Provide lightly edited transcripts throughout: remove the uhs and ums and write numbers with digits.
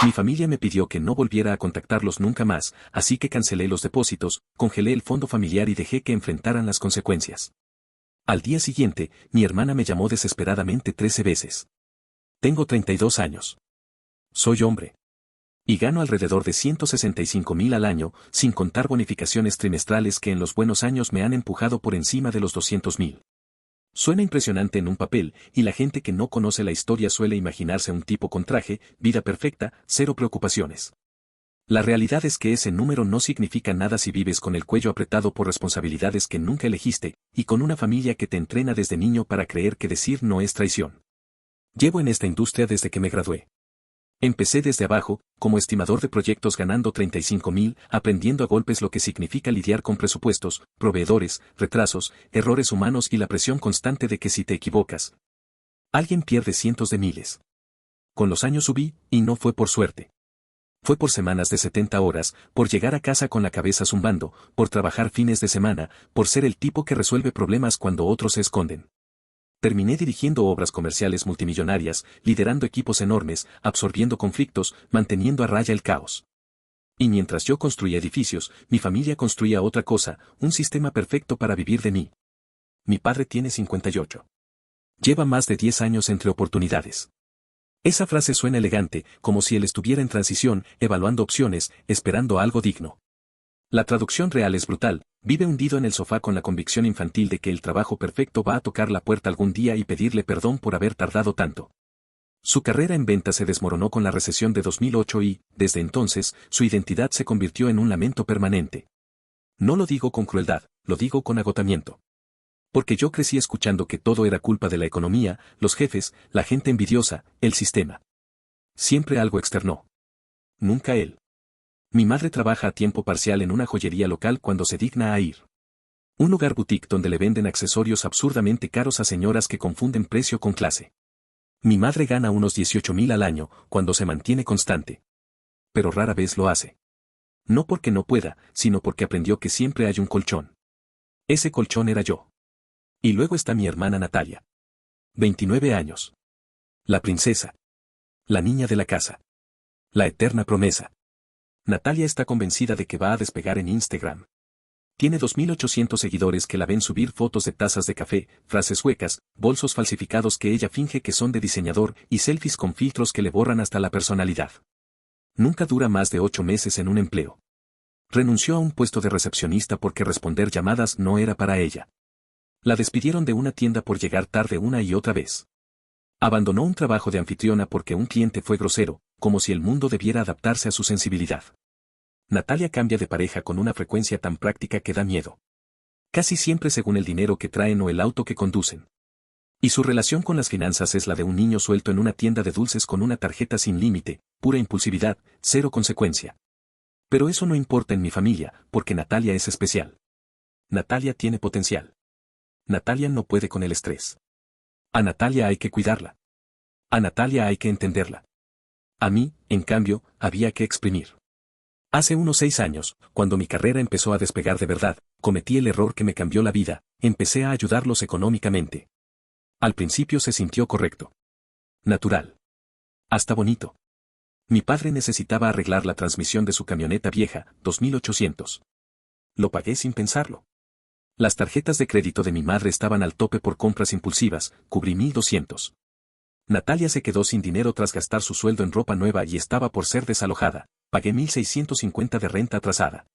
Mi familia me pidió que no volviera a contactarlos nunca más, así que cancelé los depósitos, congelé el fondo familiar y dejé que enfrentaran las consecuencias. Al día siguiente, mi hermana me llamó desesperadamente 13 veces. Tengo 32 años. Soy hombre. Y gano alrededor de 165.000 al año, sin contar bonificaciones trimestrales que en los buenos años me han empujado por encima de los 200.000. Suena impresionante en un papel, y la gente que no conoce la historia suele imaginarse un tipo con traje, vida perfecta, cero preocupaciones. La realidad es que ese número no significa nada si vives con el cuello apretado por responsabilidades que nunca elegiste, y con una familia que te entrena desde niño para creer que decir no es traición. Llevo en esta industria desde que me gradué. Empecé desde abajo, como estimador de proyectos ganando 35.000, aprendiendo a golpes lo que significa lidiar con presupuestos, proveedores, retrasos, errores humanos y la presión constante de que si te equivocas, alguien pierde cientos de miles. Con los años subí, y no fue por suerte. Fue por semanas de 70 horas, por llegar a casa con la cabeza zumbando, por trabajar fines de semana, por ser el tipo que resuelve problemas cuando otros se esconden. Terminé dirigiendo obras comerciales multimillonarias, liderando equipos enormes, absorbiendo conflictos, manteniendo a raya el caos. Y mientras yo construía edificios, mi familia construía otra cosa, un sistema perfecto para vivir de mí. Mi padre tiene 58. Lleva más de 10 años entre oportunidades. Esa frase suena elegante, como si él estuviera en transición, evaluando opciones, esperando algo digno. La traducción real es brutal, vive hundido en el sofá con la convicción infantil de que el trabajo perfecto va a tocar la puerta algún día y pedirle perdón por haber tardado tanto. Su carrera en venta se desmoronó con la recesión de 2008 y, desde entonces, su identidad se convirtió en un lamento permanente. No lo digo con crueldad, lo digo con agotamiento. Porque yo crecí escuchando que todo era culpa de la economía, los jefes, la gente envidiosa, el sistema. Siempre algo externo. Nunca él. Mi madre trabaja a tiempo parcial en una joyería local cuando se digna a ir. Un lugar boutique donde le venden accesorios absurdamente caros a señoras que confunden precio con clase. Mi madre gana unos 18.000 al año, cuando se mantiene constante. Pero rara vez lo hace. No porque no pueda, sino porque aprendió que siempre hay un colchón. Ese colchón era yo. Y luego está mi hermana Natalia. 29 años. La princesa. La niña de la casa. La eterna promesa. Natalia está convencida de que va a despegar en Instagram. Tiene 2.800 seguidores que la ven subir fotos de tazas de café, frases huecas, bolsos falsificados que ella finge que son de diseñador y selfies con filtros que le borran hasta la personalidad. Nunca dura más de 8 meses en un empleo. Renunció a un puesto de recepcionista porque responder llamadas no era para ella. La despidieron de una tienda por llegar tarde una y otra vez. Abandonó un trabajo de anfitriona porque un cliente fue grosero, como si el mundo debiera adaptarse a su sensibilidad. Natalia cambia de pareja con una frecuencia tan práctica que da miedo. Casi siempre según el dinero que traen o el auto que conducen. Y su relación con las finanzas es la de un niño suelto en una tienda de dulces con una tarjeta sin límite, pura impulsividad, cero consecuencia. Pero eso no importa en mi familia, porque Natalia es especial. Natalia tiene potencial. Natalia no puede con el estrés. A Natalia hay que cuidarla. A Natalia hay que entenderla. A mí, en cambio, había que exprimir. Hace unos 6 años, cuando mi carrera empezó a despegar de verdad, cometí el error que me cambió la vida, empecé a ayudarlos económicamente. Al principio se sintió correcto. Natural. Hasta bonito. Mi padre necesitaba arreglar la transmisión de su camioneta vieja, 2800. Lo pagué sin pensarlo. Las tarjetas de crédito de mi madre estaban al tope por compras impulsivas, cubrí 1.200. Natalia se quedó sin dinero tras gastar su sueldo en ropa nueva y estaba por ser desalojada, pagué 1.650 de renta atrasada.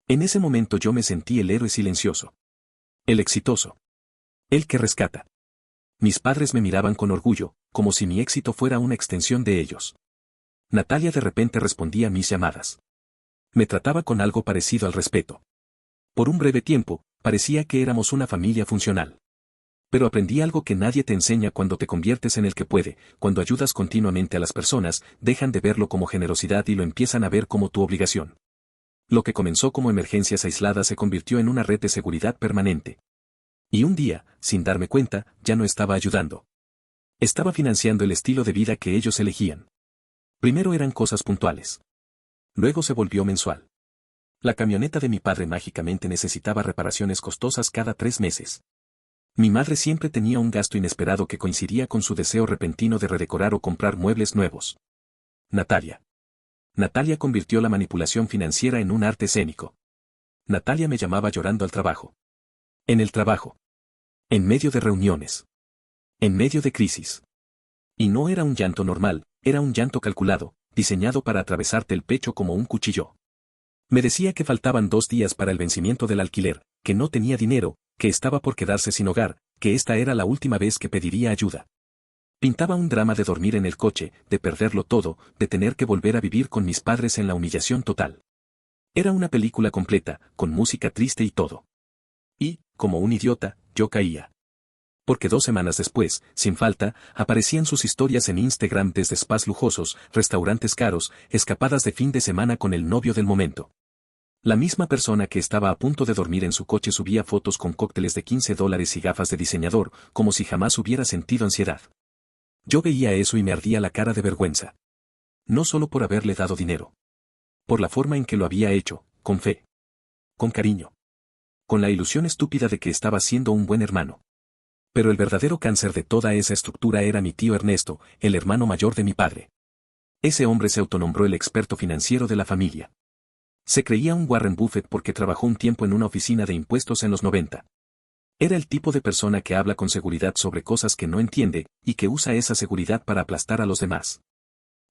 En ese momento yo me sentí el héroe silencioso. El exitoso. El que rescata. Mis padres me miraban con orgullo, como si mi éxito fuera una extensión de ellos. Natalia de repente respondía a mis llamadas. Me trataba con algo parecido al respeto. Por un breve tiempo, parecía que éramos una familia funcional. Pero aprendí algo que nadie te enseña cuando te conviertes en el que puede, cuando ayudas continuamente a las personas, dejan de verlo como generosidad y lo empiezan a ver como tu obligación. Lo que comenzó como emergencias aisladas se convirtió en una red de seguridad permanente. Y un día, sin darme cuenta, ya no estaba ayudando. Estaba financiando el estilo de vida que ellos elegían. Primero eran cosas puntuales. Luego se volvió mensual. La camioneta de mi padre mágicamente necesitaba reparaciones costosas cada 3 meses. Mi madre siempre tenía un gasto inesperado que coincidía con su deseo repentino de redecorar o comprar muebles nuevos. Natalia. Natalia convirtió la manipulación financiera en un arte escénico. Natalia me llamaba llorando al trabajo. En el trabajo. En medio de reuniones. En medio de crisis. Y no era un llanto normal, era un llanto calculado, diseñado para atravesarte el pecho como un cuchillo. Me decía que faltaban 2 días para el vencimiento del alquiler, que no tenía dinero, que estaba por quedarse sin hogar, que esta era la última vez que pediría ayuda. Pintaba un drama de dormir en el coche, de perderlo todo, de tener que volver a vivir con mis padres en la humillación total. Era una película completa, con música triste y todo. Y, como un idiota, yo caía. Porque 2 semanas después, sin falta, aparecían sus historias en Instagram desde spas lujosos, restaurantes caros, escapadas de fin de semana con el novio del momento. La misma persona que estaba a punto de dormir en su coche subía fotos con cócteles de $15 y gafas de diseñador, como si jamás hubiera sentido ansiedad. Yo veía eso y me ardía la cara de vergüenza. No solo por haberle dado dinero. Por la forma en que lo había hecho, con fe. Con cariño. Con la ilusión estúpida de que estaba siendo un buen hermano. Pero el verdadero cáncer de toda esa estructura era mi tío Ernesto, el hermano mayor de mi padre. Ese hombre se autonombró el experto financiero de la familia. Se creía un Warren Buffett porque trabajó un tiempo en una oficina de impuestos en los 90. Era el tipo de persona que habla con seguridad sobre cosas que no entiende, y que usa esa seguridad para aplastar a los demás.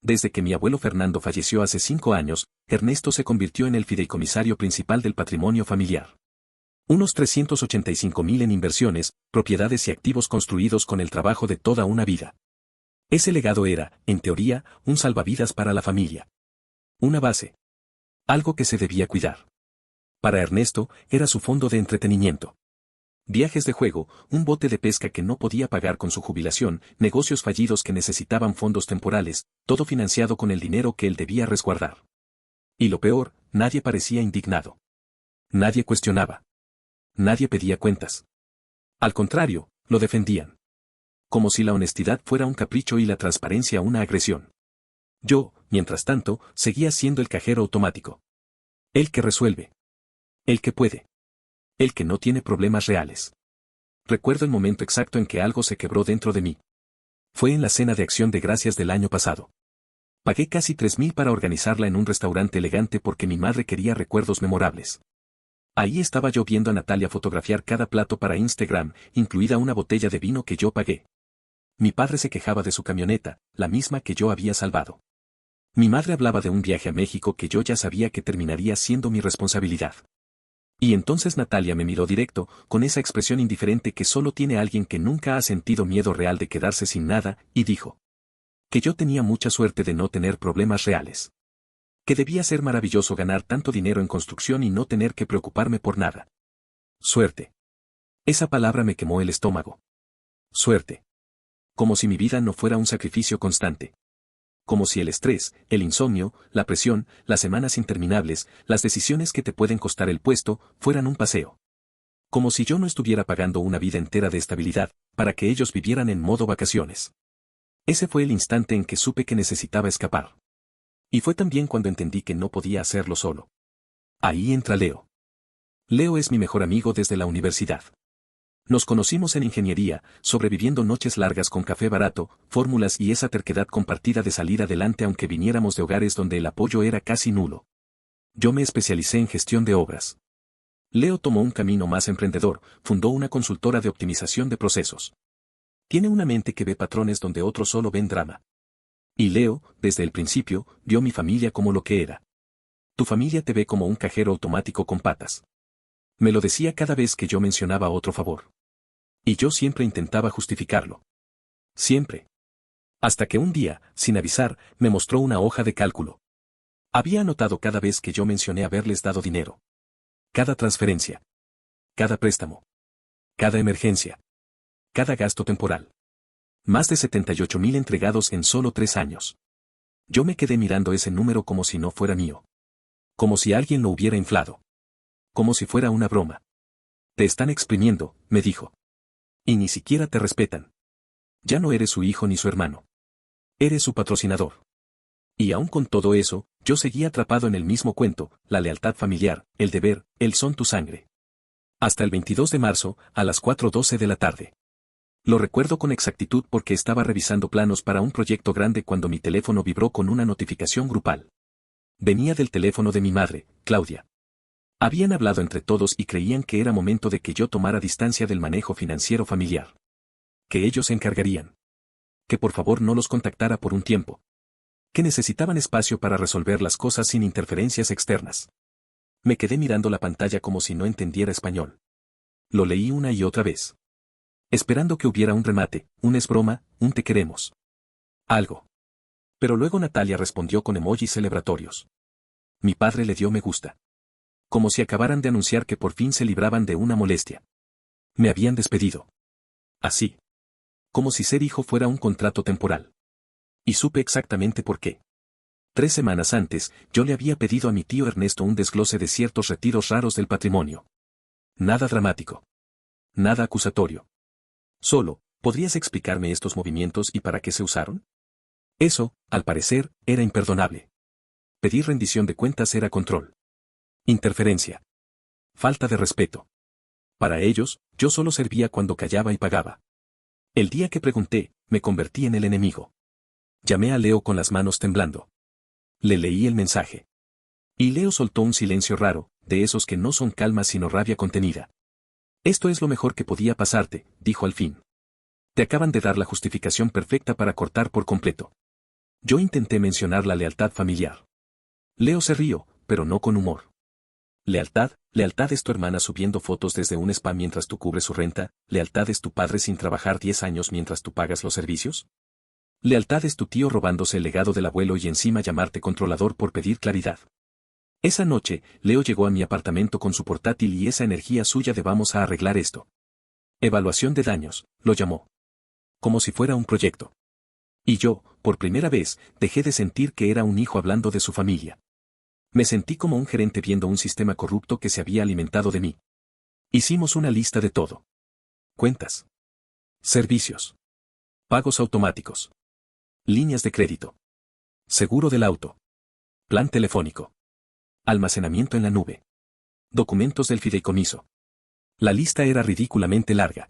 Desde que mi abuelo Fernando falleció hace 5 años, Ernesto se convirtió en el fideicomisario principal del patrimonio familiar. Unos 385.000 en inversiones, propiedades y activos construidos con el trabajo de toda una vida. Ese legado era, en teoría, un salvavidas para la familia. Una base. Algo que se debía cuidar. Para Ernesto, era su fondo de entretenimiento. Viajes de juego, un bote de pesca que no podía pagar con su jubilación, negocios fallidos que necesitaban fondos temporales, todo financiado con el dinero que él debía resguardar. Y lo peor, nadie parecía indignado. Nadie cuestionaba. Nadie pedía cuentas. Al contrario, lo defendían. Como si la honestidad fuera un capricho y la transparencia una agresión. Yo, mientras tanto, seguía siendo el cajero automático. El que resuelve. El que puede. El que no tiene problemas reales. Recuerdo el momento exacto en que algo se quebró dentro de mí. Fue en la cena de Acción de Gracias del año pasado. Pagué casi 3.000 para organizarla en un restaurante elegante porque mi madre quería recuerdos memorables. Ahí estaba yo viendo a Natalia fotografiar cada plato para Instagram, incluida una botella de vino que yo pagué. Mi padre se quejaba de su camioneta, la misma que yo había salvado. Mi madre hablaba de un viaje a México que yo ya sabía que terminaría siendo mi responsabilidad. Y entonces Natalia me miró directo, con esa expresión indiferente que solo tiene alguien que nunca ha sentido miedo real de quedarse sin nada, y dijo. Que yo tenía mucha suerte de no tener problemas reales. Que debía ser maravilloso ganar tanto dinero en construcción y no tener que preocuparme por nada. Suerte. Esa palabra me quemó el estómago. Suerte. Como si mi vida no fuera un sacrificio constante. Como si el estrés, el insomnio, la presión, las semanas interminables, las decisiones que te pueden costar el puesto, fueran un paseo. Como si yo no estuviera pagando una vida entera de estabilidad, para que ellos vivieran en modo vacaciones. Ese fue el instante en que supe que necesitaba escapar. Y fue también cuando entendí que no podía hacerlo solo. Ahí entra Leo. Leo es mi mejor amigo desde la universidad. Nos conocimos en ingeniería, sobreviviendo noches largas con café barato, fórmulas y esa terquedad compartida de salir adelante aunque viniéramos de hogares donde el apoyo era casi nulo. Yo me especialicé en gestión de obras. Leo tomó un camino más emprendedor, fundó una consultora de optimización de procesos. Tiene una mente que ve patrones donde otros solo ven drama. Y Leo, desde el principio, vio mi familia como lo que era. Tu familia te ve como un cajero automático con patas. Me lo decía cada vez que yo mencionaba otro favor. Y yo siempre intentaba justificarlo. Siempre. Hasta que un día, sin avisar, me mostró una hoja de cálculo. Había anotado cada vez que yo mencioné haberles dado dinero. Cada transferencia. Cada préstamo. Cada emergencia. Cada gasto temporal. Más de 78.000 entregados en solo 3 años. Yo me quedé mirando ese número como si no fuera mío. Como si alguien lo hubiera inflado. Como si fuera una broma. Te están exprimiendo, me dijo. Y ni siquiera te respetan. Ya no eres su hijo ni su hermano. Eres su patrocinador. Y aún con todo eso, yo seguía atrapado en el mismo cuento, la lealtad familiar, el deber, el son tu sangre. Hasta el 22 de marzo, a las 4:12 de la tarde. Lo recuerdo con exactitud porque estaba revisando planos para un proyecto grande cuando mi teléfono vibró con una notificación grupal. Venía del teléfono de mi madre, Claudia. Habían hablado entre todos y creían que era momento de que yo tomara distancia del manejo financiero familiar. Que ellos se encargarían. Que por favor no los contactara por un tiempo. Que necesitaban espacio para resolver las cosas sin interferencias externas. Me quedé mirando la pantalla como si no entendiera español. Lo leí una y otra vez. Esperando que hubiera un remate, un es broma, un te queremos. Algo. Pero luego Natalia respondió con emojis celebratorios. Mi padre le dio me gusta. Como si acabaran de anunciar que por fin se libraban de una molestia. Me habían despedido. Así. Como si ser hijo fuera un contrato temporal. Y supe exactamente por qué. 3 semanas antes, yo le había pedido a mi tío Ernesto un desglose de ciertos retiros raros del patrimonio. Nada dramático. Nada acusatorio. Solo, ¿podrías explicarme estos movimientos y para qué se usaron? Eso, al parecer, era imperdonable. Pedir rendición de cuentas era control. Interferencia. Falta de respeto. Para ellos, yo solo servía cuando callaba y pagaba. El día que pregunté, me convertí en el enemigo. Llamé a Leo con las manos temblando. Le leí el mensaje. Y Leo soltó un silencio raro, de esos que no son calma sino rabia contenida. Esto es lo mejor que podía pasarte, dijo al fin. Te acaban de dar la justificación perfecta para cortar por completo. Yo intenté mencionar la lealtad familiar. Leo se rió, pero no con humor. Lealtad, lealtad es tu hermana subiendo fotos desde un spa mientras tú cubres su renta, lealtad es tu padre sin trabajar 10 años mientras tú pagas los servicios. Lealtad es tu tío robándose el legado del abuelo y encima llamarte controlador por pedir claridad. Esa noche, Leo llegó a mi apartamento con su portátil y esa energía suya de vamos a arreglar esto. Evaluación de daños, lo llamó. Como si fuera un proyecto. Y yo, por primera vez, dejé de sentir que era un hijo hablando de su familia. Me sentí como un gerente viendo un sistema corrupto que se había alimentado de mí. Hicimos una lista de todo. Cuentas. Servicios. Pagos automáticos. Líneas de crédito. Seguro del auto. Plan telefónico. Almacenamiento en la nube. Documentos del fideicomiso. La lista era ridículamente larga.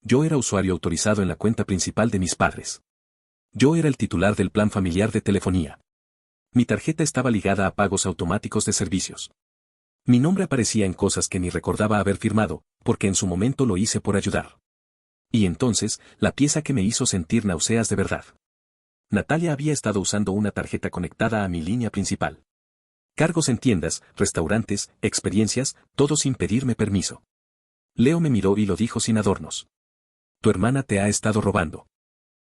Yo era usuario autorizado en la cuenta principal de mis padres. Yo era el titular del plan familiar de telefonía. Mi tarjeta estaba ligada a pagos automáticos de servicios. Mi nombre aparecía en cosas que ni recordaba haber firmado, porque en su momento lo hice por ayudar. Y entonces, la pieza que me hizo sentir náuseas de verdad. Natalia había estado usando una tarjeta conectada a mi línea principal. Cargos en tiendas, restaurantes, experiencias, todo sin pedirme permiso. Leo me miró y lo dijo sin adornos. Tu hermana te ha estado robando.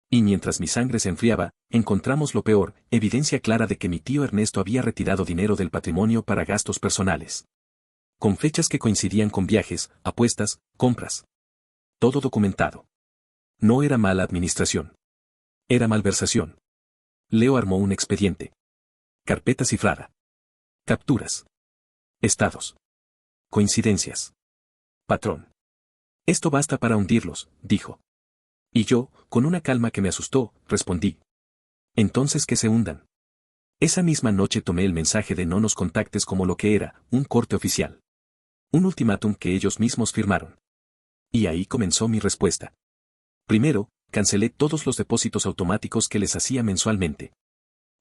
Y mientras mi sangre se enfriaba, encontramos lo peor, evidencia clara de que mi tío Ernesto había retirado dinero del patrimonio para gastos personales. Con fechas que coincidían con viajes, apuestas, compras. Todo documentado. No era mala administración. Era malversación. Leo armó un expediente. Carpeta cifrada. Capturas. Estados. Coincidencias. Patrón. Esto basta para hundirlos, dijo. Y yo, con una calma que me asustó, respondí. Entonces que se hundan. Esa misma noche tomé el mensaje de no nos contactes como lo que era, un corte oficial. Un ultimátum que ellos mismos firmaron. Y ahí comenzó mi respuesta. Primero, cancelé todos los depósitos automáticos que les hacía mensualmente.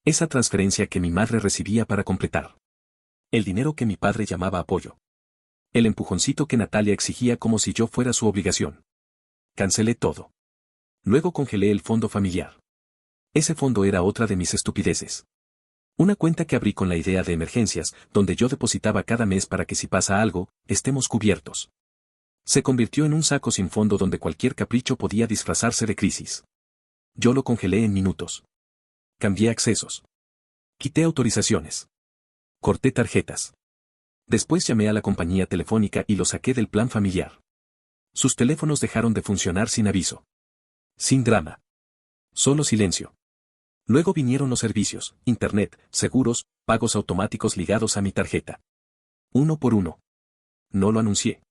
Esa transferencia que mi madre recibía para completar. El dinero que mi padre llamaba apoyo. El empujoncito que Natalia exigía como si yo fuera su obligación. Cancelé todo. Luego congelé el fondo familiar. Ese fondo era otra de mis estupideces. Una cuenta que abrí con la idea de emergencias, donde yo depositaba cada mes para que si pasa algo, estemos cubiertos. Se convirtió en un saco sin fondo donde cualquier capricho podía disfrazarse de crisis. Yo lo congelé en minutos. Cambié accesos. Quité autorizaciones. Corté tarjetas. Después llamé a la compañía telefónica y lo saqué del plan familiar. Sus teléfonos dejaron de funcionar sin aviso. Sin drama. Solo silencio. Luego vinieron los servicios, internet, seguros, pagos automáticos ligados a mi tarjeta. Uno por uno. No lo anuncié.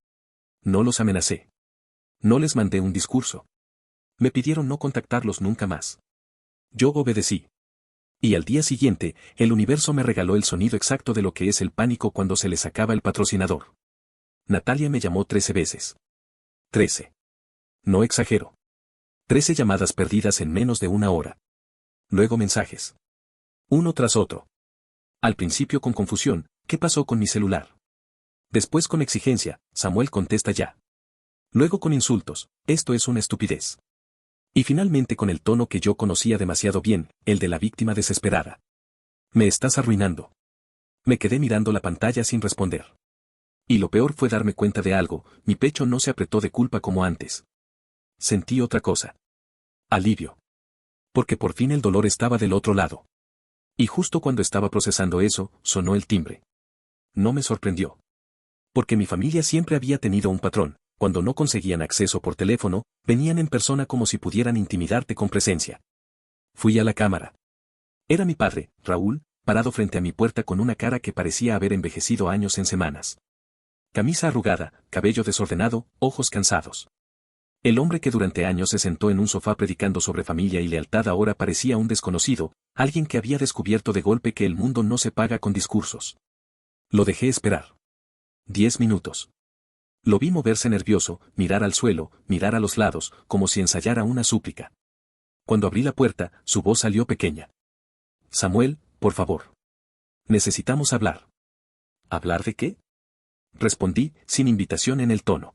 No los amenacé. No les mandé un discurso. Me pidieron no contactarlos nunca más. Yo obedecí. Y al día siguiente, el universo me regaló el sonido exacto de lo que es el pánico cuando se les acaba el patrocinador. Natalia me llamó 13 veces. 13. No exagero. 13 llamadas perdidas en menos de una hora. Luego mensajes. Uno tras otro. Al principio con confusión, ¿qué pasó con mi celular? Después con exigencia, Samuel contesta ya. Luego con insultos, esto es una estupidez. Y finalmente con el tono que yo conocía demasiado bien, el de la víctima desesperada. Me estás arruinando. Me quedé mirando la pantalla sin responder. Y lo peor fue darme cuenta de algo, mi pecho no se apretó de culpa como antes. Sentí otra cosa. Alivio. Porque por fin el dolor estaba del otro lado. Y justo cuando estaba procesando eso, sonó el timbre. No me sorprendió. Porque mi familia siempre había tenido un patrón. Cuando no conseguían acceso por teléfono, venían en persona como si pudieran intimidarte con presencia. Fui a la cámara. Era mi padre, Raúl, parado frente a mi puerta con una cara que parecía haber envejecido años en semanas. Camisa arrugada, cabello desordenado, ojos cansados. El hombre que durante años se sentó en un sofá predicando sobre familia y lealtad ahora parecía un desconocido, alguien que había descubierto de golpe que el mundo no se paga con discursos. Lo dejé esperar. 10 minutos. Lo vi moverse nervioso, mirar al suelo, mirar a los lados, como si ensayara una súplica. Cuando abrí la puerta, su voz salió pequeña. Samuel, por favor. Necesitamos hablar. ¿Hablar de qué? Respondí, sin invitación en el tono.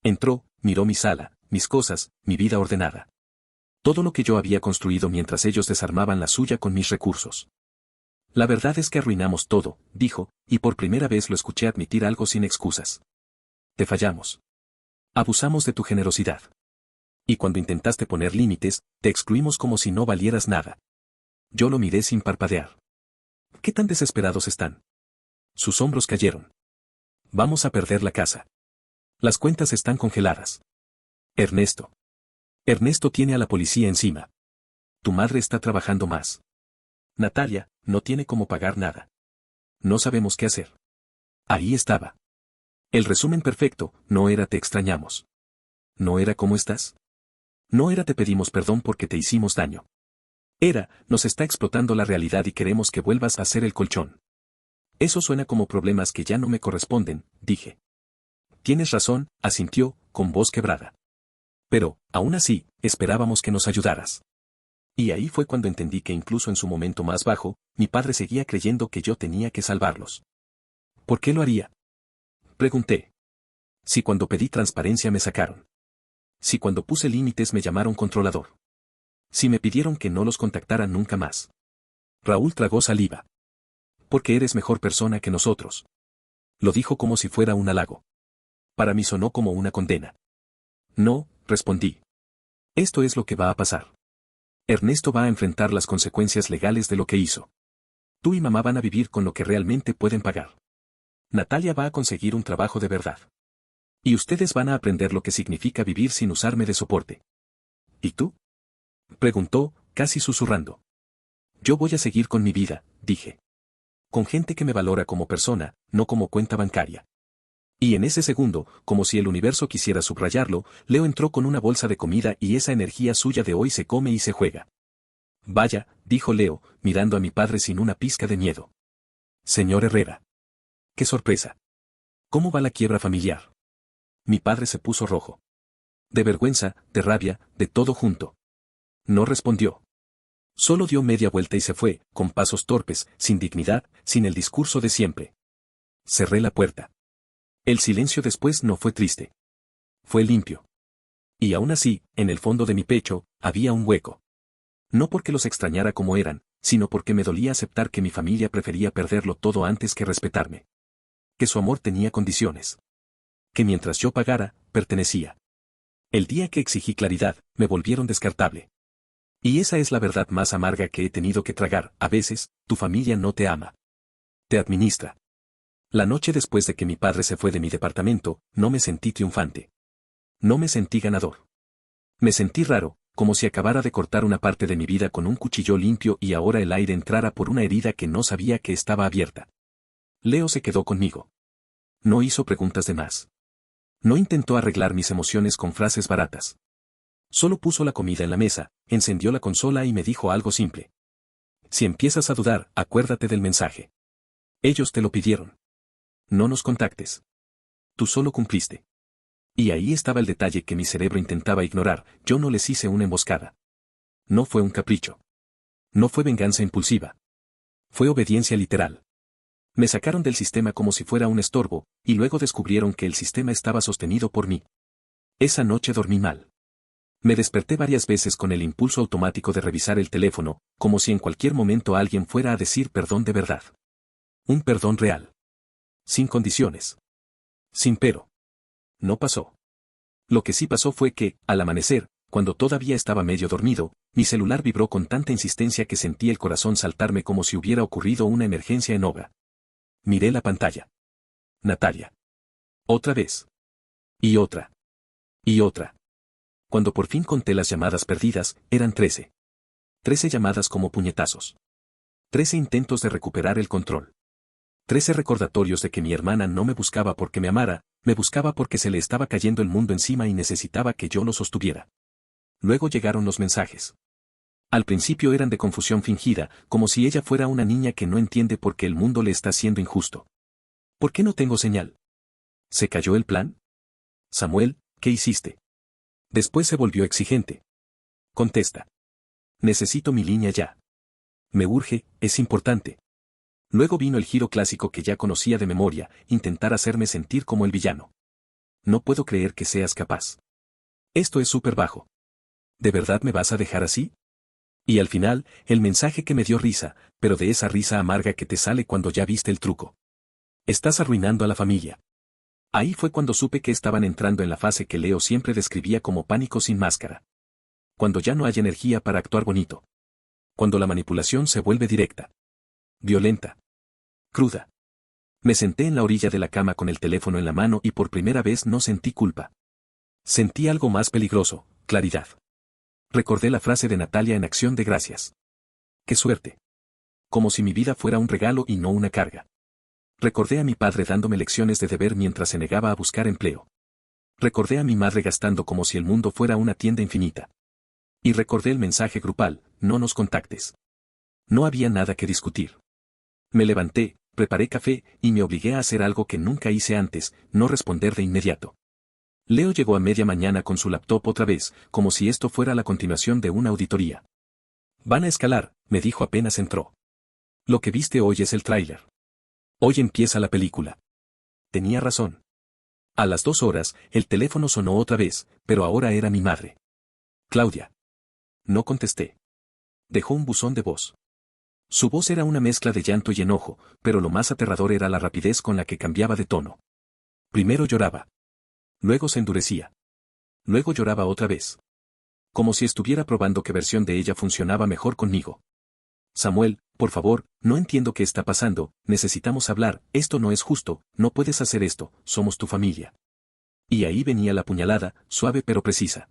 Entró, miró mi sala, mis cosas, mi vida ordenada. Todo lo que yo había construido mientras ellos desarmaban la suya con mis recursos. La verdad es que arruinamos todo, dijo, y por primera vez lo escuché admitir algo sin excusas. Te fallamos. Abusamos de tu generosidad. Y cuando intentaste poner límites, te excluimos como si no valieras nada. Yo lo miré sin parpadear. ¿Qué tan desesperados están? Sus hombros cayeron. Vamos a perder la casa. Las cuentas están congeladas. Ernesto. Ernesto tiene a la policía encima. Tu madre está trabajando más. Natalia, no tiene cómo pagar nada. No sabemos qué hacer. Ahí estaba. El resumen perfecto, no era te extrañamos. No era ¿cómo estás? No era te pedimos perdón porque te hicimos daño. Era, nos está explotando la realidad y queremos que vuelvas a ser el colchón. Eso suena como problemas que ya no me corresponden, dije. Tienes razón, asintió, con voz quebrada. Pero, aún así, esperábamos que nos ayudaras. Y ahí fue cuando entendí que incluso en su momento más bajo, mi padre seguía creyendo que yo tenía que salvarlos. ¿Por qué lo haría? Pregunté. Si cuando pedí transparencia me sacaron. Si cuando puse límites me llamaron controlador. Si me pidieron que no los contactara nunca más. Raúl tragó saliva. Porque eres mejor persona que nosotros. Lo dijo como si fuera un halago. Para mí sonó como una condena. No, respondí. Esto es lo que va a pasar. Ernesto va a enfrentar las consecuencias legales de lo que hizo. Tú y mamá van a vivir con lo que realmente pueden pagar. Natalia va a conseguir un trabajo de verdad. Y ustedes van a aprender lo que significa vivir sin usarme de soporte. ¿Y tú? Preguntó, casi susurrando. Yo voy a seguir con mi vida, dije. Con gente que me valora como persona, no como cuenta bancaria. Y en ese segundo, como si el universo quisiera subrayarlo, Leo entró con una bolsa de comida y esa energía suya de hoy se come y se juega. Vaya, dijo Leo, mirando a mi padre sin una pizca de miedo. Señor Herrera. ¡Qué sorpresa! ¿Cómo va la quiebra familiar? Mi padre se puso rojo. De vergüenza, de rabia, de todo junto. No respondió. Solo dio media vuelta y se fue, con pasos torpes, sin dignidad, sin el discurso de siempre. Cerré la puerta. El silencio después no fue triste. Fue limpio. Y aún así, en el fondo de mi pecho, había un hueco. No porque los extrañara como eran, sino porque me dolía aceptar que mi familia prefería perderlo todo antes que respetarme. Que su amor tenía condiciones. Que mientras yo pagara, pertenecía. El día que exigí claridad, me volvieron descartable. Y esa es la verdad más amarga que he tenido que tragar. A veces, tu familia no te ama. Te administra. La noche después de que mi padre se fue de mi departamento, no me sentí triunfante. No me sentí ganador. Me sentí raro, como si acabara de cortar una parte de mi vida con un cuchillo limpio y ahora el aire entrara por una herida que no sabía que estaba abierta. Leo se quedó conmigo. No hizo preguntas de más. No intentó arreglar mis emociones con frases baratas. Solo puso la comida en la mesa, encendió la consola y me dijo algo simple. Si empiezas a dudar, acuérdate del mensaje. Ellos te lo pidieron. No nos contactes. Tú solo cumpliste. Y ahí estaba el detalle que mi cerebro intentaba ignorar, yo no les hice una emboscada. No fue un capricho. No fue venganza impulsiva. Fue obediencia literal. Me sacaron del sistema como si fuera un estorbo, y luego descubrieron que el sistema estaba sostenido por mí. Esa noche dormí mal. Me desperté varias veces con el impulso automático de revisar el teléfono, como si en cualquier momento alguien fuera a decir perdón de verdad. Un perdón real. Sin condiciones. Sin pero. No pasó. Lo que sí pasó fue que, al amanecer, cuando todavía estaba medio dormido, mi celular vibró con tanta insistencia que sentí el corazón saltarme como si hubiera ocurrido una emergencia en obra. Miré la pantalla. Natalia. Otra vez. Y otra. Y otra. Cuando por fin conté las llamadas perdidas, eran 13. 13 llamadas como puñetazos. 13 intentos de recuperar el control. 13 recordatorios de que mi hermana no me buscaba porque me amara, me buscaba porque se le estaba cayendo el mundo encima y necesitaba que yo lo sostuviera. Luego llegaron los mensajes. Al principio eran de confusión fingida, como si ella fuera una niña que no entiende por qué el mundo le está siendo injusto. ¿Por qué no tengo señal? ¿Se cayó el plan? Samuel, ¿qué hiciste? Después se volvió exigente. Contesta. Necesito mi línea ya. Me urge, es importante. Luego vino el giro clásico que ya conocía de memoria, intentar hacerme sentir como el villano. No puedo creer que seas capaz. Esto es súper bajo. ¿De verdad me vas a dejar así? Y al final, el mensaje que me dio risa, pero de esa risa amarga que te sale cuando ya viste el truco. Estás arruinando a la familia. Ahí fue cuando supe que estaban entrando en la fase que Leo siempre describía como pánico sin máscara. Cuando ya no hay energía para actuar bonito. Cuando la manipulación se vuelve directa. Violenta. Cruda. Me senté en la orilla de la cama con el teléfono en la mano y por primera vez no sentí culpa. Sentí algo más peligroso, claridad. Recordé la frase de Natalia en Acción de Gracias. ¡Qué suerte! Como si mi vida fuera un regalo y no una carga. Recordé a mi padre dándome lecciones de deber mientras se negaba a buscar empleo. Recordé a mi madre gastando como si el mundo fuera una tienda infinita. Y recordé el mensaje grupal, no nos contactes. No había nada que discutir. Me levanté, preparé café y me obligué a hacer algo que nunca hice antes, no responder de inmediato. Leo llegó a media mañana con su laptop otra vez, como si esto fuera la continuación de una auditoría. Van a escalar, me dijo apenas entró. Lo que viste hoy es el tráiler. Hoy empieza la película. Tenía razón. A las 2 horas, el teléfono sonó otra vez, pero ahora era mi madre. Claudia. No contesté. Dejó un buzón de voz. Su voz era una mezcla de llanto y enojo, pero lo más aterrador era la rapidez con la que cambiaba de tono. Primero lloraba. Luego se endurecía. Luego lloraba otra vez. Como si estuviera probando qué versión de ella funcionaba mejor conmigo. Samuel, por favor, no entiendo qué está pasando, necesitamos hablar, esto no es justo, no puedes hacer esto, somos tu familia. Y ahí venía la puñalada, suave pero precisa.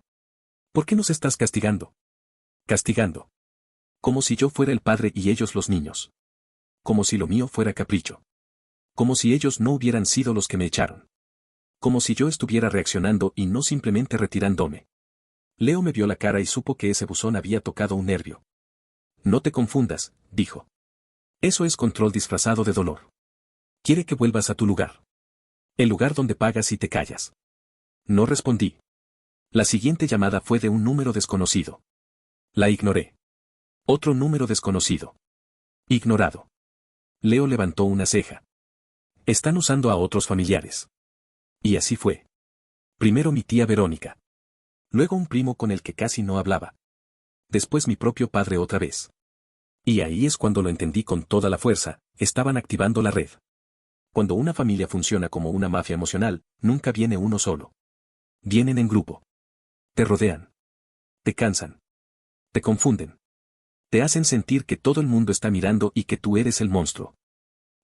¿Por qué nos estás castigando? Castigando. Como si yo fuera el padre y ellos los niños. Como si lo mío fuera capricho. Como si ellos no hubieran sido los que me echaron. Como si yo estuviera reaccionando y no simplemente retirándome. Leo me vio la cara y supo que ese buzón había tocado un nervio. No te confundas, dijo. Eso es control disfrazado de dolor. Quiere que vuelvas a tu lugar. El lugar donde pagas y te callas. No respondí. La siguiente llamada fue de un número desconocido. La ignoré. Otro número desconocido. Ignorado. Leo levantó una ceja. Están usando a otros familiares. Y así fue. Primero mi tía Verónica. Luego un primo con el que casi no hablaba. Después mi propio padre otra vez. Y ahí es cuando lo entendí con toda la fuerza, estaban activando la red. Cuando una familia funciona como una mafia emocional, nunca viene uno solo. Vienen en grupo. Te rodean. Te cansan. Te confunden. Te hacen sentir que todo el mundo está mirando y que tú eres el monstruo.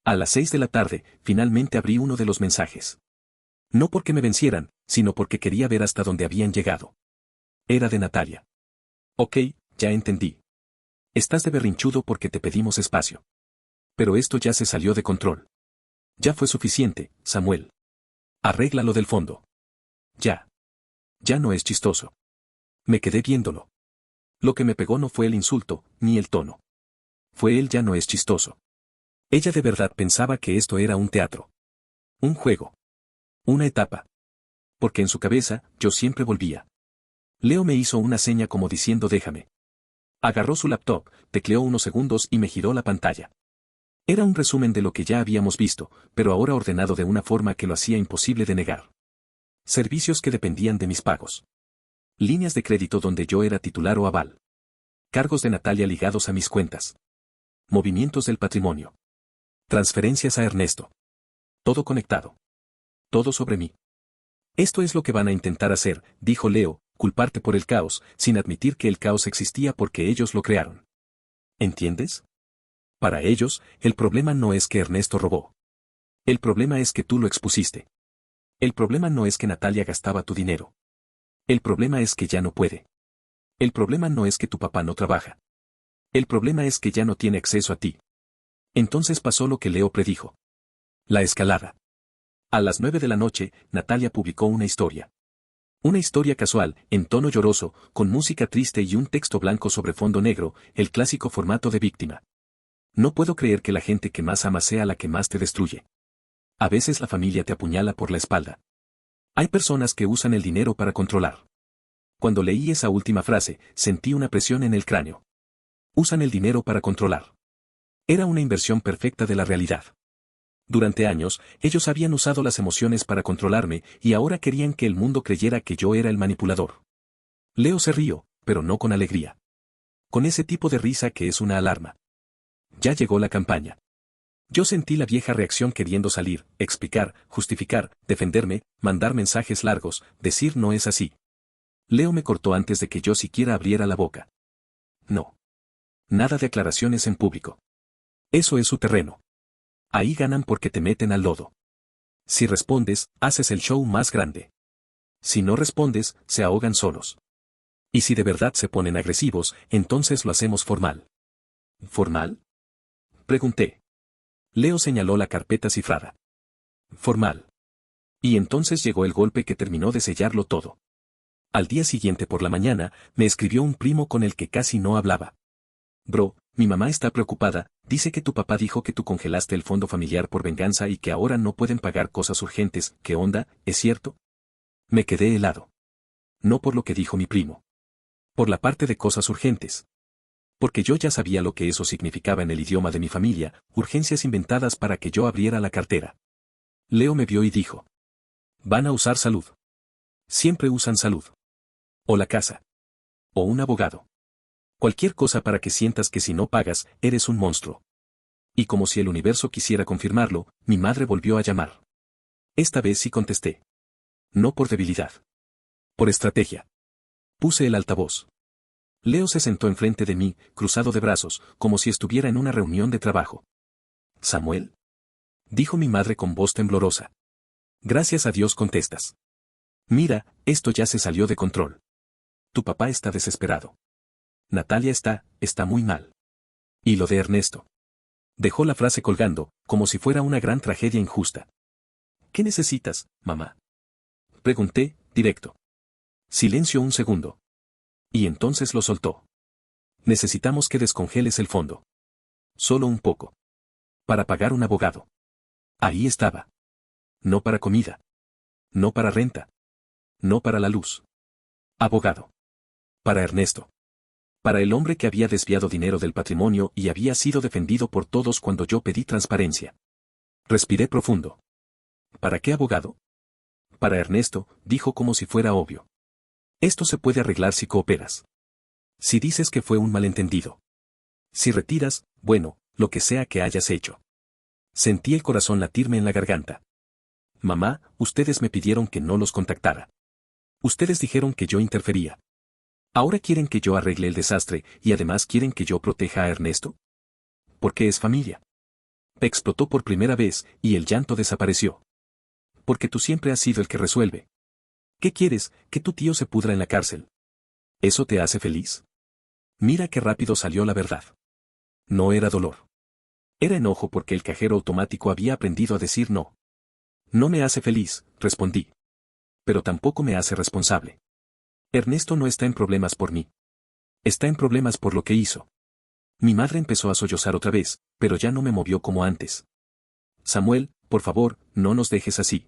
A las 6 de la tarde, finalmente abrí uno de los mensajes. No porque me vencieran, sino porque quería ver hasta dónde habían llegado. Era de Natalia. Ok, ya entendí. Estás de berrinchudo porque te pedimos espacio. Pero esto ya se salió de control. Ya fue suficiente, Samuel. Arréglalo del fondo. Ya. Ya no es chistoso. Me quedé viéndolo. Lo que me pegó no fue el insulto, ni el tono. Fue él ya no es chistoso. Ella de verdad pensaba que esto era un teatro. Un juego. Una etapa. Porque en su cabeza, yo siempre volvía. Leo me hizo una seña como diciendo déjame. Agarró su laptop, tecleó unos segundos y me giró la pantalla. Era un resumen de lo que ya habíamos visto, pero ahora ordenado de una forma que lo hacía imposible de negar. Servicios que dependían de mis pagos. Líneas de crédito donde yo era titular o aval. Cargos de Natalia ligados a mis cuentas. Movimientos del patrimonio. Transferencias a Ernesto. Todo conectado. Todo sobre mí. Esto es lo que van a intentar hacer, dijo Leo, culparte por el caos, sin admitir que el caos existía porque ellos lo crearon. ¿Entiendes? Para ellos, el problema no es que Ernesto robó. El problema es que tú lo expusiste. El problema no es que Natalia gastaba tu dinero. El problema es que ya no puede. El problema no es que tu papá no trabaja. El problema es que ya no tiene acceso a ti. Entonces pasó lo que Leo predijo. La escalada. A las 9 de la noche, Natalia publicó una historia. Una historia casual, en tono lloroso, con música triste y un texto blanco sobre fondo negro, el clásico formato de víctima. No puedo creer que la gente que más amas sea la que más te destruye. A veces la familia te apuñala por la espalda. Hay personas que usan el dinero para controlar. Cuando leí esa última frase, sentí una presión en el cráneo. Usan el dinero para controlar. Era una inversión perfecta de la realidad. Durante años, ellos habían usado las emociones para controlarme y ahora querían que el mundo creyera que yo era el manipulador. Leo se rió, pero no con alegría. Con ese tipo de risa que es una alarma. Ya llegó la campaña. Yo sentí la vieja reacción queriendo salir, explicar, justificar, defenderme, mandar mensajes largos, decir no es así. Leo me cortó antes de que yo siquiera abriera la boca. No. Nada de aclaraciones en público. Eso es su terreno. Ahí ganan porque te meten al lodo. Si respondes, haces el show más grande. Si no respondes, se ahogan solos. Y si de verdad se ponen agresivos, entonces lo hacemos formal. ¿Formal? Pregunté. Leo señaló la carpeta cifrada. Formal. Y entonces llegó el golpe que terminó de sellarlo todo. Al día siguiente por la mañana, me escribió un primo con el que casi no hablaba. Bro, mi mamá está preocupada, dice que tu papá dijo que tú congelaste el fondo familiar por venganza y que ahora no pueden pagar cosas urgentes, ¿qué onda, es cierto? Me quedé helado. No por lo que dijo mi primo. Por la parte de cosas urgentes. Porque yo ya sabía lo que eso significaba en el idioma de mi familia, urgencias inventadas para que yo abriera la cartera. Leo me vio y dijo. Van a usar salud. Siempre usan salud. O la casa. O un abogado. Cualquier cosa para que sientas que si no pagas, eres un monstruo. Y como si el universo quisiera confirmarlo, mi madre volvió a llamar. Esta vez sí contesté. No por debilidad. Por estrategia. Puse el altavoz. Leo se sentó enfrente de mí, cruzado de brazos, como si estuviera en una reunión de trabajo. ¿Samuel? Dijo mi madre con voz temblorosa. Gracias a Dios contestas. Mira, esto ya se salió de control. Tu papá está desesperado. Natalia está muy mal. Y lo de Ernesto. Dejó la frase colgando, como si fuera una gran tragedia injusta. ¿Qué necesitas, mamá? Pregunté, directo. Silencio un segundo. Y entonces lo soltó. Necesitamos que descongeles el fondo. Solo un poco. Para pagar un abogado. Ahí estaba. No para comida. No para renta. No para la luz. Abogado. Para Ernesto. Para el hombre que había desviado dinero del patrimonio y había sido defendido por todos cuando yo pedí transparencia. Respiré profundo. ¿Para qué abogado? Para Ernesto, dijo como si fuera obvio. Esto se puede arreglar si cooperas. Si dices que fue un malentendido. Si retiras, bueno, lo que sea que hayas hecho. Sentí el corazón latirme en la garganta. Mamá, ustedes me pidieron que no los contactara. Ustedes dijeron que yo interfería. ¿Ahora quieren que yo arregle el desastre y además quieren que yo proteja a Ernesto? Porque es familia. Explotó por primera vez y el llanto desapareció. Porque tú siempre has sido el que resuelve. ¿Qué quieres, que tu tío se pudra en la cárcel? ¿Eso te hace feliz? Mira qué rápido salió la verdad. No era dolor. Era enojo porque el cajero automático había aprendido a decir no. No me hace feliz, respondí. Pero tampoco me hace responsable. Ernesto no está en problemas por mí. Está en problemas por lo que hizo. Mi madre empezó a sollozar otra vez, pero ya no me movió como antes. Samuel, por favor, no nos dejes así.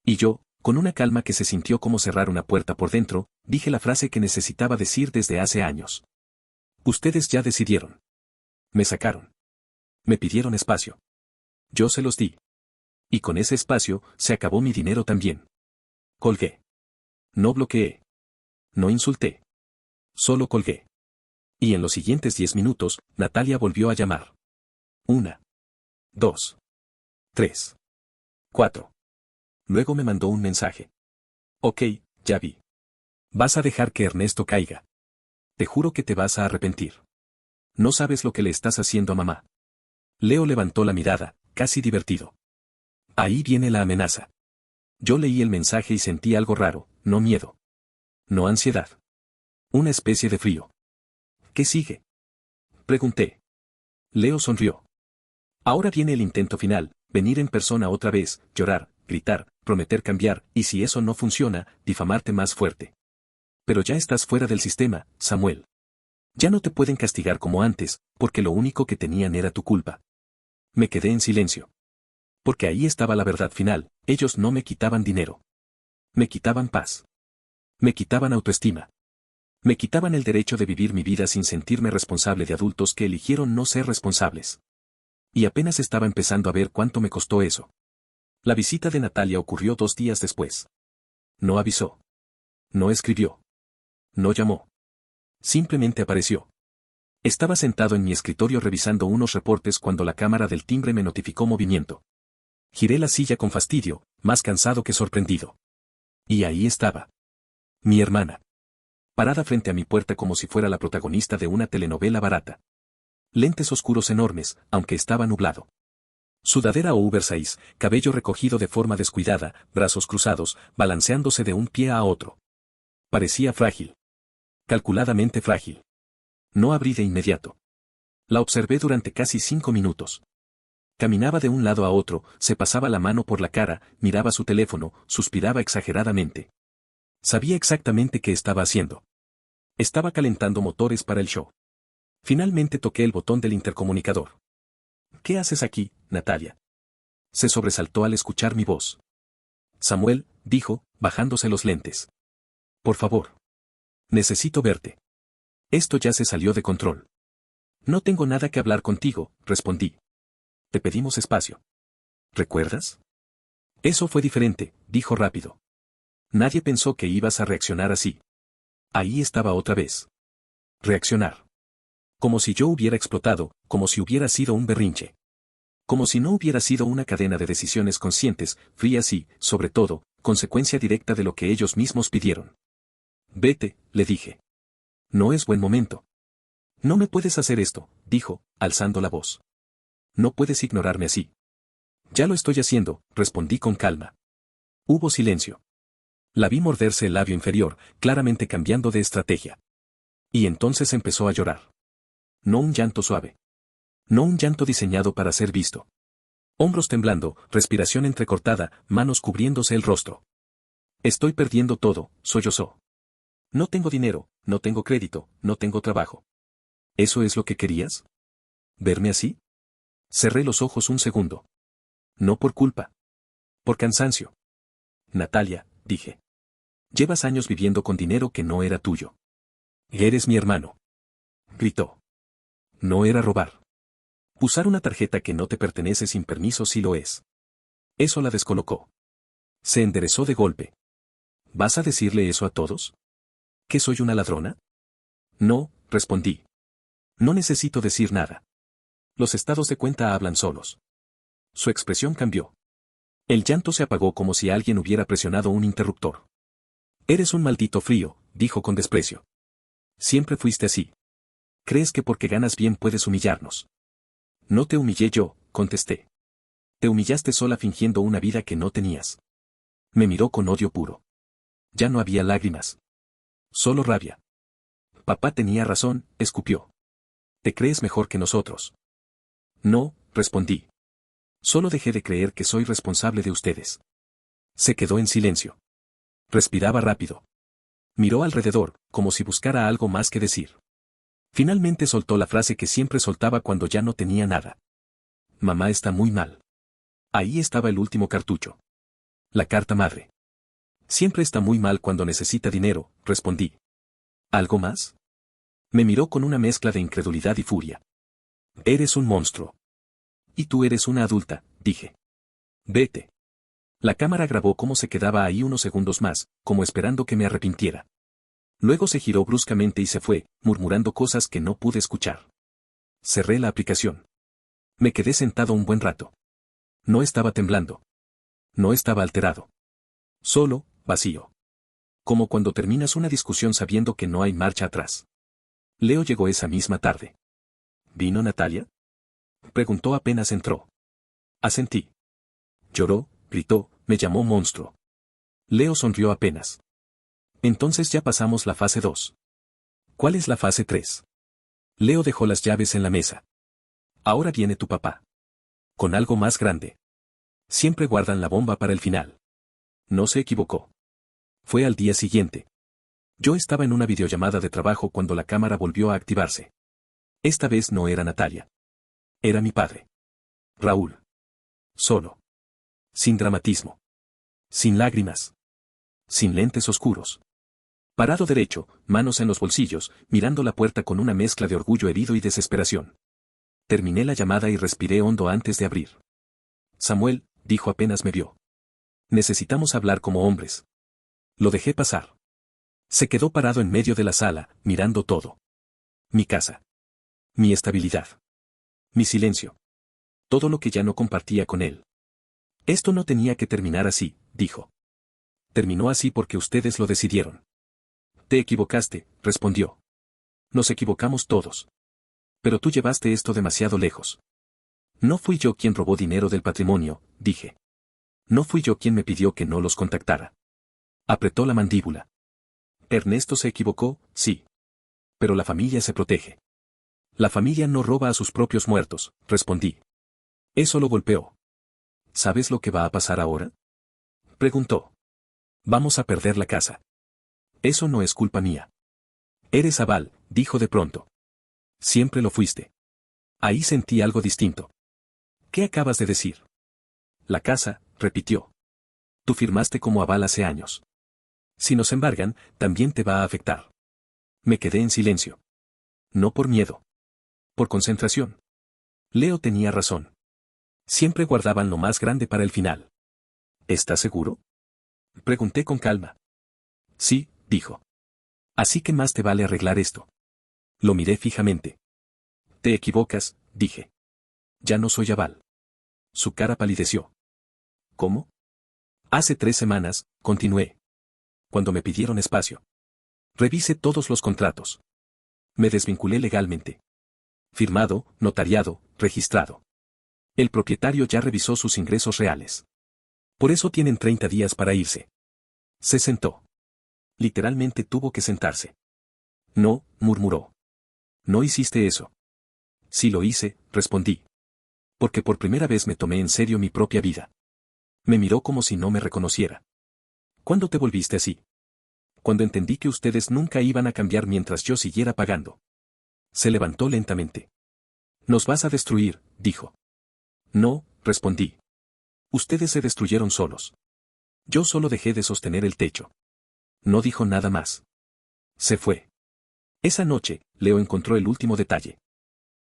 Y yo, con una calma que se sintió como cerrar una puerta por dentro, dije la frase que necesitaba decir desde hace años. Ustedes ya decidieron. Me sacaron. Me pidieron espacio. Yo se los di. Y con ese espacio, se acabó mi dinero también. Colgué. No bloqueé. No insulté. Solo colgué. Y en los siguientes 10 minutos, Natalia volvió a llamar. 1, 2, 3, 4. Luego me mandó un mensaje. Ok, ya vi. Vas a dejar que Ernesto caiga. Te juro que te vas a arrepentir. No sabes lo que le estás haciendo a mamá. Leo levantó la mirada, casi divertido. Ahí viene la amenaza. Yo leí el mensaje y sentí algo raro, no miedo. No ansiedad. Una especie de frío. ¿Qué sigue? Pregunté. Leo sonrió. Ahora viene el intento final, venir en persona otra vez, llorar, gritar, prometer cambiar, y si eso no funciona, difamarte más fuerte. Pero ya estás fuera del sistema, Samuel. Ya no te pueden castigar como antes, porque lo único que tenían era tu culpa. Me quedé en silencio. Porque ahí estaba la verdad final, ellos no me quitaban dinero. Me quitaban paz. Me quitaban autoestima. Me quitaban el derecho de vivir mi vida sin sentirme responsable de adultos que eligieron no ser responsables. Y apenas estaba empezando a ver cuánto me costó eso. La visita de Natalia ocurrió 2 días después. No avisó. No escribió. No llamó. Simplemente apareció. Estaba sentado en mi escritorio revisando unos reportes cuando la cámara del timbre me notificó movimiento. Giré la silla con fastidio, más cansado que sorprendido. Y ahí estaba. Mi hermana. Parada frente a mi puerta como si fuera la protagonista de una telenovela barata. Lentes oscuros enormes, aunque estaba nublado. Sudadera o oversize, cabello recogido de forma descuidada, brazos cruzados, balanceándose de un pie a otro. Parecía frágil. Calculadamente frágil. No abrí de inmediato. La observé durante casi 5 minutos. Caminaba de un lado a otro, se pasaba la mano por la cara, miraba su teléfono, suspiraba exageradamente. Sabía exactamente qué estaba haciendo. Estaba calentando motores para el show. Finalmente toqué el botón del intercomunicador. ¿Qué haces aquí, Natalia? Se sobresaltó al escuchar mi voz. Samuel, dijo, bajándose los lentes. Por favor. Necesito verte. Esto ya se salió de control. No tengo nada que hablar contigo, respondí. Te pedimos espacio. ¿Recuerdas? Eso fue diferente, dijo rápido. Nadie pensó que ibas a reaccionar así. Ahí estaba otra vez. Reaccionar. Como si yo hubiera explotado, como si hubiera sido un berrinche. Como si no hubiera sido una cadena de decisiones conscientes, frías y, sobre todo, consecuencia directa de lo que ellos mismos pidieron. Vete, le dije. No es buen momento. No me puedes hacer esto, dijo, alzando la voz. No puedes ignorarme así. Ya lo estoy haciendo, respondí con calma. Hubo silencio. La vi morderse el labio inferior, claramente cambiando de estrategia. Y entonces empezó a llorar. No un llanto suave. No un llanto diseñado para ser visto. Hombros temblando, respiración entrecortada, manos cubriéndose el rostro. Estoy perdiendo todo, sollozó. No tengo dinero, no tengo crédito, no tengo trabajo. ¿Eso es lo que querías? ¿Verme así? Cerré los ojos un segundo. No por culpa. Por cansancio. Natalia, dije. Llevas años viviendo con dinero que no era tuyo. Eres mi hermano. Gritó. No era robar. Usar una tarjeta que no te pertenece sin permiso sí lo es. Eso la descolocó. Se enderezó de golpe. ¿Vas a decirle eso a todos? ¿Que soy una ladrona? No, respondí. No necesito decir nada. Los estados de cuenta hablan solos. Su expresión cambió. El llanto se apagó como si alguien hubiera presionado un interruptor. Eres un maldito frío, dijo con desprecio. Siempre fuiste así. ¿Crees que porque ganas bien puedes humillarnos? No te humillé yo, contesté. Te humillaste sola fingiendo una vida que no tenías. Me miró con odio puro. Ya no había lágrimas. Solo rabia. Papá tenía razón, escupió. ¿Te crees mejor que nosotros? No, respondí. Solo dejé de creer que soy responsable de ustedes. Se quedó en silencio. Respiraba rápido. Miró alrededor, como si buscara algo más que decir. Finalmente soltó la frase que siempre soltaba cuando ya no tenía nada. Mamá está muy mal. Ahí estaba el último cartucho. La carta madre. Siempre está muy mal cuando necesita dinero, respondí. ¿Algo más? Me miró con una mezcla de incredulidad y furia. Eres un monstruo. Y tú eres una adulta, dije. Vete. La cámara grabó cómo se quedaba ahí unos segundos más, como esperando que me arrepintiera. Luego se giró bruscamente y se fue, murmurando cosas que no pude escuchar. Cerré la aplicación. Me quedé sentado un buen rato. No estaba temblando. No estaba alterado. Solo, vacío. Como cuando terminas una discusión sabiendo que no hay marcha atrás. Leo llegó esa misma tarde. ¿Vino Natalia? Preguntó apenas entró. Asentí. Lloró, gritó, me llamó monstruo. Leo sonrió apenas. Entonces ya pasamos la fase 2. ¿Cuál es la fase 3? Leo dejó las llaves en la mesa. Ahora viene tu papá. Con algo más grande. Siempre guardan la bomba para el final. No se equivocó. Fue al día siguiente. Yo estaba en una videollamada de trabajo cuando la cámara volvió a activarse. Esta vez no era Natalia. Era mi padre. Raúl. Solo. Sin dramatismo. Sin lágrimas. Sin lentes oscuros. Parado derecho, manos en los bolsillos, mirando la puerta con una mezcla de orgullo herido y desesperación. Terminé la llamada y respiré hondo antes de abrir. Samuel, dijo apenas me vio. Necesitamos hablar como hombres. Lo dejé pasar. Se quedó parado en medio de la sala, mirando todo. Mi casa. Mi estabilidad. Mi silencio. Todo lo que ya no compartía con él. Esto no tenía que terminar así, dijo. Terminó así porque ustedes lo decidieron. Te equivocaste, respondió. Nos equivocamos todos. Pero tú llevaste esto demasiado lejos. No fui yo quien robó dinero del patrimonio, dije. No fui yo quien me pidió que no los contactara. Apretó la mandíbula. Ernesto se equivocó, sí. Pero la familia se protege. La familia no roba a sus propios muertos, respondí. Eso lo golpeó. ¿Sabes lo que va a pasar ahora? Preguntó. Vamos a perder la casa. Eso no es culpa mía. Eres Aval, dijo de pronto. Siempre lo fuiste. Ahí sentí algo distinto. ¿Qué acabas de decir? La casa, repitió. Tú firmaste como Aval hace años. Si nos embargan, también te va a afectar. Me quedé en silencio. No por miedo. Por concentración. Leo tenía razón. Siempre guardaban lo más grande para el final. ¿Estás seguro? Pregunté con calma. Sí, dijo. Así que más te vale arreglar esto. Lo miré fijamente. Te equivocas, dije. Ya no soy Aval. Su cara palideció. ¿Cómo? Hace 3 semanas, continué. Cuando me pidieron espacio. Revisé todos los contratos. Me desvinculé legalmente. Firmado, notariado, registrado. El propietario ya revisó sus ingresos reales. Por eso tienen 30 días para irse. Se sentó. Literalmente tuvo que sentarse. No, murmuró. No hiciste eso. Sí lo hice, respondí. Porque por primera vez me tomé en serio mi propia vida. Me miró como si no me reconociera. ¿Cuándo te volviste así? Cuando entendí que ustedes nunca iban a cambiar mientras yo siguiera pagando. Se levantó lentamente. Nos vas a destruir, dijo. No, respondí. Ustedes se destruyeron solos. Yo solo dejé de sostener el techo. No dijo nada más. Se fue. Esa noche, Leo encontró el último detalle.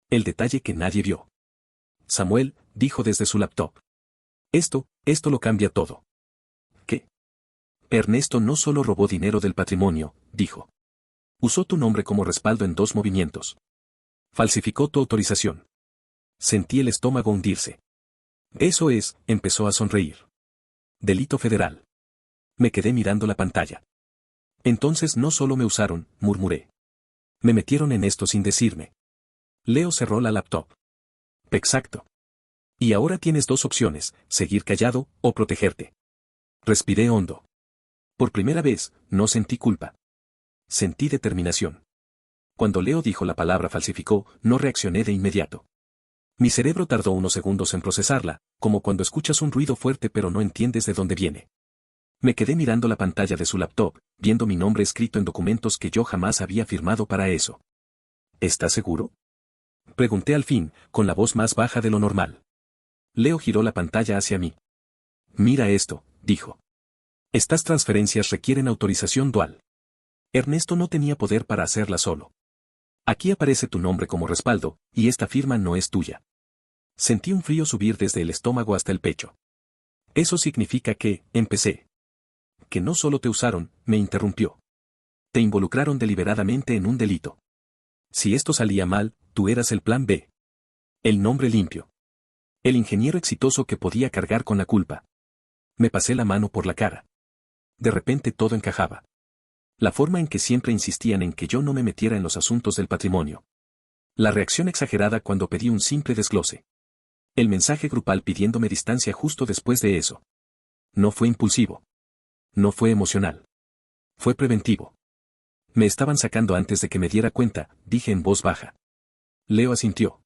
El detalle que nadie vio. Samuel, dijo desde su laptop. Esto lo cambia todo. ¿Qué? Ernesto no solo robó dinero del patrimonio, dijo. Usó tu nombre como respaldo en 2 movimientos. Falsificó tu autorización. Sentí el estómago hundirse. Eso es, empezó a sonreír. Delito federal. Me quedé mirando la pantalla. Entonces no solo me usaron, murmuré. Me metieron en esto sin decirme. Leo cerró la laptop. Exacto. Y ahora tienes 2 opciones, seguir callado o protegerte. Respiré hondo. Por primera vez, no sentí culpa. Sentí determinación. Cuando Leo dijo la palabra falsificó, no reaccioné de inmediato. Mi cerebro tardó unos segundos en procesarla, como cuando escuchas un ruido fuerte pero no entiendes de dónde viene. Me quedé mirando la pantalla de su laptop, viendo mi nombre escrito en documentos que yo jamás había firmado para eso. ¿Estás seguro? Pregunté al fin, con la voz más baja de lo normal. Leo giró la pantalla hacia mí. Mira esto, dijo. Estas transferencias requieren autorización dual. Ernesto no tenía poder para hacerla solo. Aquí aparece tu nombre como respaldo, y esta firma no es tuya. Sentí un frío subir desde el estómago hasta el pecho. Eso significa que, empecé. Que no solo te usaron, me interrumpió. Te involucraron deliberadamente en un delito. Si esto salía mal, tú eras el plan B. El nombre limpio. El ingeniero exitoso que podía cargar con la culpa. Me pasé la mano por la cara. De repente todo encajaba. La forma en que siempre insistían en que yo no me metiera en los asuntos del patrimonio. La reacción exagerada cuando pedí un simple desglose. El mensaje grupal pidiéndome distancia justo después de eso. No fue impulsivo. No fue emocional. Fue preventivo. Me estaban sacando antes de que me diera cuenta, dije en voz baja. Leo asintió.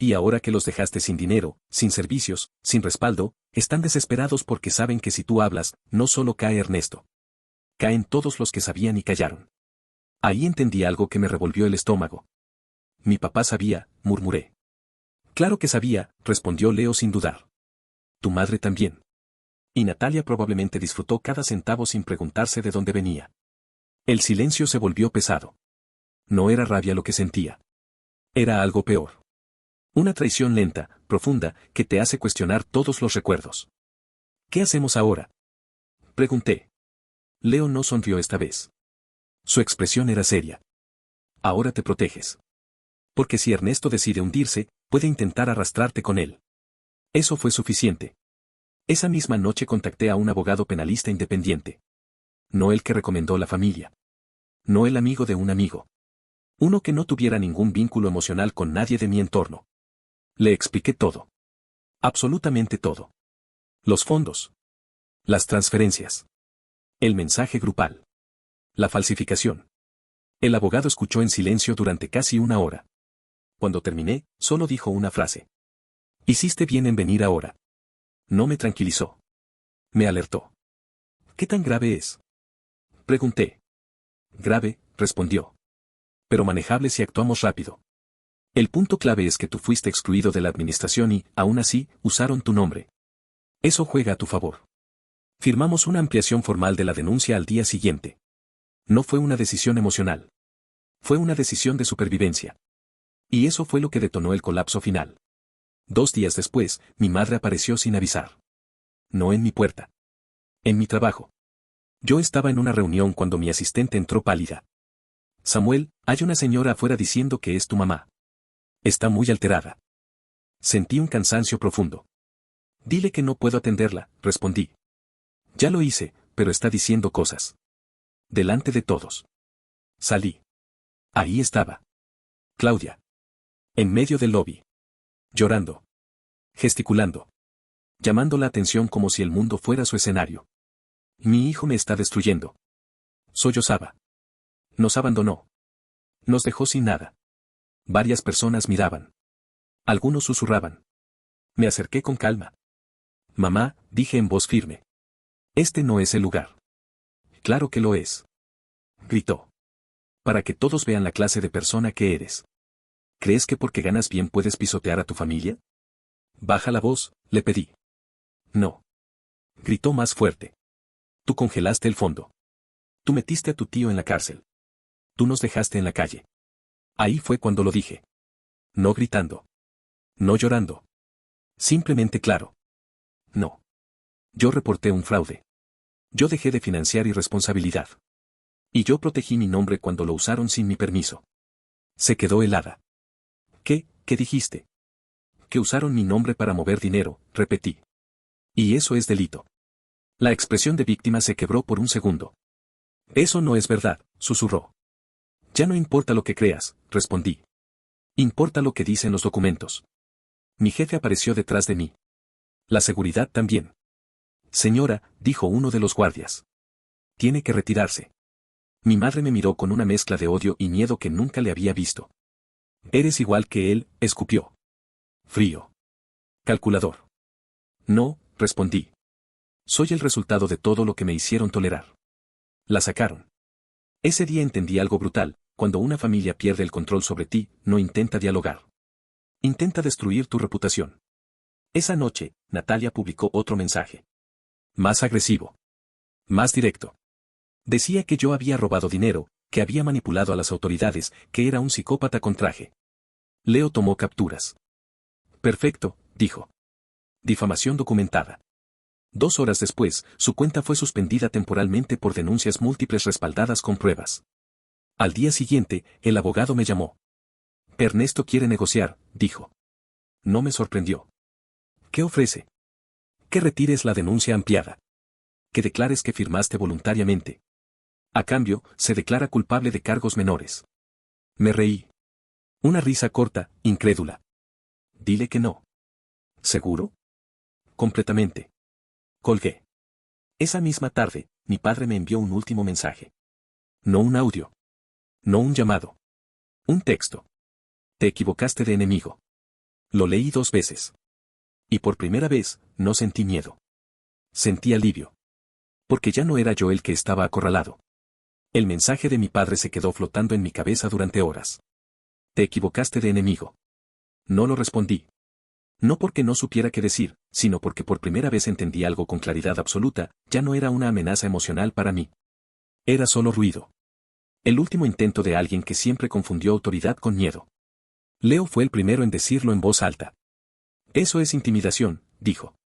Y ahora que los dejaste sin dinero, sin servicios, sin respaldo, están desesperados porque saben que si tú hablas, no solo cae Ernesto. Caen todos los que sabían y callaron. Ahí entendí algo que me revolvió el estómago. Mi papá sabía, murmuré. Claro que sabía, respondió Leo sin dudar. Tu madre también. Y Natalia probablemente disfrutó cada centavo sin preguntarse de dónde venía. El silencio se volvió pesado. No era rabia lo que sentía. Era algo peor. Una traición lenta, profunda, que te hace cuestionar todos los recuerdos. ¿Qué hacemos ahora? Pregunté. Leo no sonrió esta vez. Su expresión era seria. Ahora te proteges. Porque si Ernesto decide hundirse, puede intentar arrastrarte con él. Eso fue suficiente. Esa misma noche contacté a un abogado penalista independiente. No el que recomendó la familia. No el amigo de un amigo. Uno que no tuviera ningún vínculo emocional con nadie de mi entorno. Le expliqué todo. Absolutamente todo. Los fondos. Las transferencias. El mensaje grupal. La falsificación. El abogado escuchó en silencio durante casi una hora. Cuando terminé, solo dijo una frase. Hiciste bien en venir ahora. No me tranquilizó. Me alertó. ¿Qué tan grave es? Pregunté. Grave, respondió. Pero manejable si actuamos rápido. El punto clave es que tú fuiste excluido de la administración y, aún así, usaron tu nombre. Eso juega a tu favor. Firmamos una ampliación formal de la denuncia al día siguiente. No fue una decisión emocional. Fue una decisión de supervivencia. Y eso fue lo que detonó el colapso final. 2 días después, mi madre apareció sin avisar. No en mi puerta. En mi trabajo. Yo estaba en una reunión cuando mi asistente entró pálida. Samuel, hay una señora afuera diciendo que es tu mamá. Está muy alterada. Sentí un cansancio profundo. Dile que no puedo atenderla, respondí. Ya lo hice, pero está diciendo cosas. Delante de todos. Salí. Ahí estaba. Claudia. En medio del lobby. Llorando. Gesticulando. Llamando la atención como si el mundo fuera su escenario. Mi hijo me está destruyendo. Sollozaba. Nos abandonó. Nos dejó sin nada. Varias personas miraban. Algunos susurraban. Me acerqué con calma. Mamá, dije en voz firme. Este no es el lugar. Claro que lo es. Gritó. Para que todos vean la clase de persona que eres. ¿Crees que porque ganas bien puedes pisotear a tu familia? Baja la voz, le pedí. No. Gritó más fuerte. Tú congelaste el fondo. Tú metiste a tu tío en la cárcel. Tú nos dejaste en la calle. Ahí fue cuando lo dije. No gritando. No llorando. Simplemente claro. No. Yo reporté un fraude. Yo dejé de financiar irresponsabilidad. Y yo protegí mi nombre cuando lo usaron sin mi permiso. Se quedó helada. ¿Qué dijiste? Que usaron mi nombre para mover dinero, repetí. Y eso es delito. La expresión de víctima se quebró por un segundo. Eso no es verdad, susurró. Ya no importa lo que creas, respondí. Importa lo que dicen los documentos. Mi jefe apareció detrás de mí. La seguridad también. Señora, dijo uno de los guardias. Tiene que retirarse. Mi madre me miró con una mezcla de odio y miedo que nunca le había visto. Eres igual que él, escupió. Frío. Calculador. No, respondí. Soy el resultado de todo lo que me hicieron tolerar. La sacaron. Ese día entendí algo brutal, cuando una familia pierde el control sobre ti, no intenta dialogar. Intenta destruir tu reputación. Esa noche, Natalia publicó otro mensaje. Más agresivo. Más directo. Decía que yo había robado dinero, que había manipulado a las autoridades, que era un psicópata con traje. Leo tomó capturas. Perfecto, dijo. Difamación documentada. 2 horas después, su cuenta fue suspendida temporalmente por denuncias múltiples respaldadas con pruebas. Al día siguiente, el abogado me llamó. Ernesto quiere negociar, dijo. No me sorprendió. ¿Qué ofrece? Que retires la denuncia ampliada. Que declares que firmaste voluntariamente. A cambio, se declara culpable de cargos menores. Me reí. Una risa corta, incrédula. Dile que no. ¿Seguro? Completamente. Colgué. Esa misma tarde, mi padre me envió un último mensaje. No un audio. No un llamado. Un texto. Te equivocaste de enemigo. Lo leí 2 veces. Y por primera vez, no sentí miedo. Sentí alivio. Porque ya no era yo el que estaba acorralado. El mensaje de mi padre se quedó flotando en mi cabeza durante horas. Te equivocaste de enemigo. No lo respondí. No porque no supiera qué decir, sino porque por primera vez entendí algo con claridad absoluta, ya no era una amenaza emocional para mí. Era solo ruido. El último intento de alguien que siempre confundió autoridad con miedo. Leo fue el primero en decirlo en voz alta. Eso es intimidación, dijo.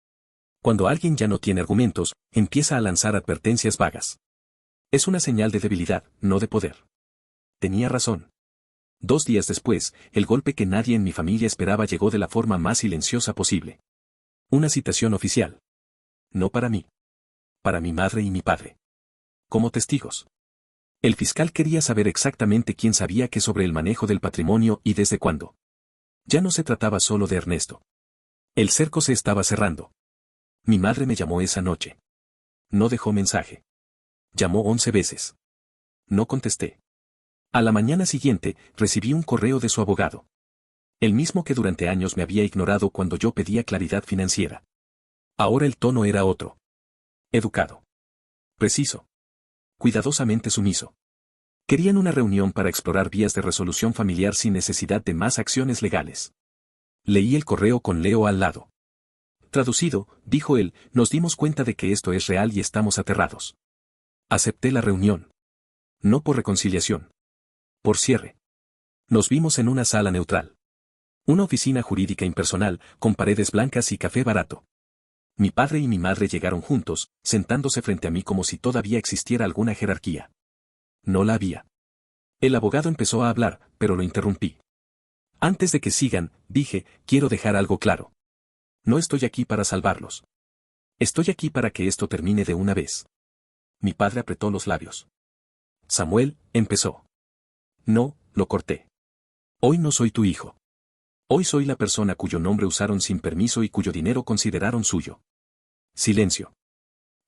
Cuando alguien ya no tiene argumentos, empieza a lanzar advertencias vagas. Es una señal de debilidad, no de poder. Tenía razón. 2 días después, el golpe que nadie en mi familia esperaba llegó de la forma más silenciosa posible. Una citación oficial. No para mí. Para mi madre y mi padre. Como testigos. El fiscal quería saber exactamente quién sabía qué sobre el manejo del patrimonio y desde cuándo. Ya no se trataba solo de Ernesto. El cerco se estaba cerrando. Mi madre me llamó esa noche. No dejó mensaje. Llamó 11 veces. No contesté. A la mañana siguiente, recibí un correo de su abogado. El mismo que durante años me había ignorado cuando yo pedía claridad financiera. Ahora el tono era otro. Educado. Preciso. Cuidadosamente sumiso. Querían una reunión para explorar vías de resolución familiar sin necesidad de más acciones legales. Leí el correo con Leo al lado. Traducido, dijo él, nos dimos cuenta de que esto es real y estamos aterrados. Acepté la reunión. No por reconciliación. Por cierre. Nos vimos en una sala neutral. Una oficina jurídica impersonal, con paredes blancas y café barato. Mi padre y mi madre llegaron juntos, sentándose frente a mí como si todavía existiera alguna jerarquía. No la había. El abogado empezó a hablar, pero lo interrumpí. Antes de que sigan, dije, quiero dejar algo claro. No estoy aquí para salvarlos. Estoy aquí para que esto termine de una vez. Mi padre apretó los labios. Samuel, empezó. No, lo corté. Hoy no soy tu hijo. Hoy soy la persona cuyo nombre usaron sin permiso y cuyo dinero consideraron suyo. Silencio.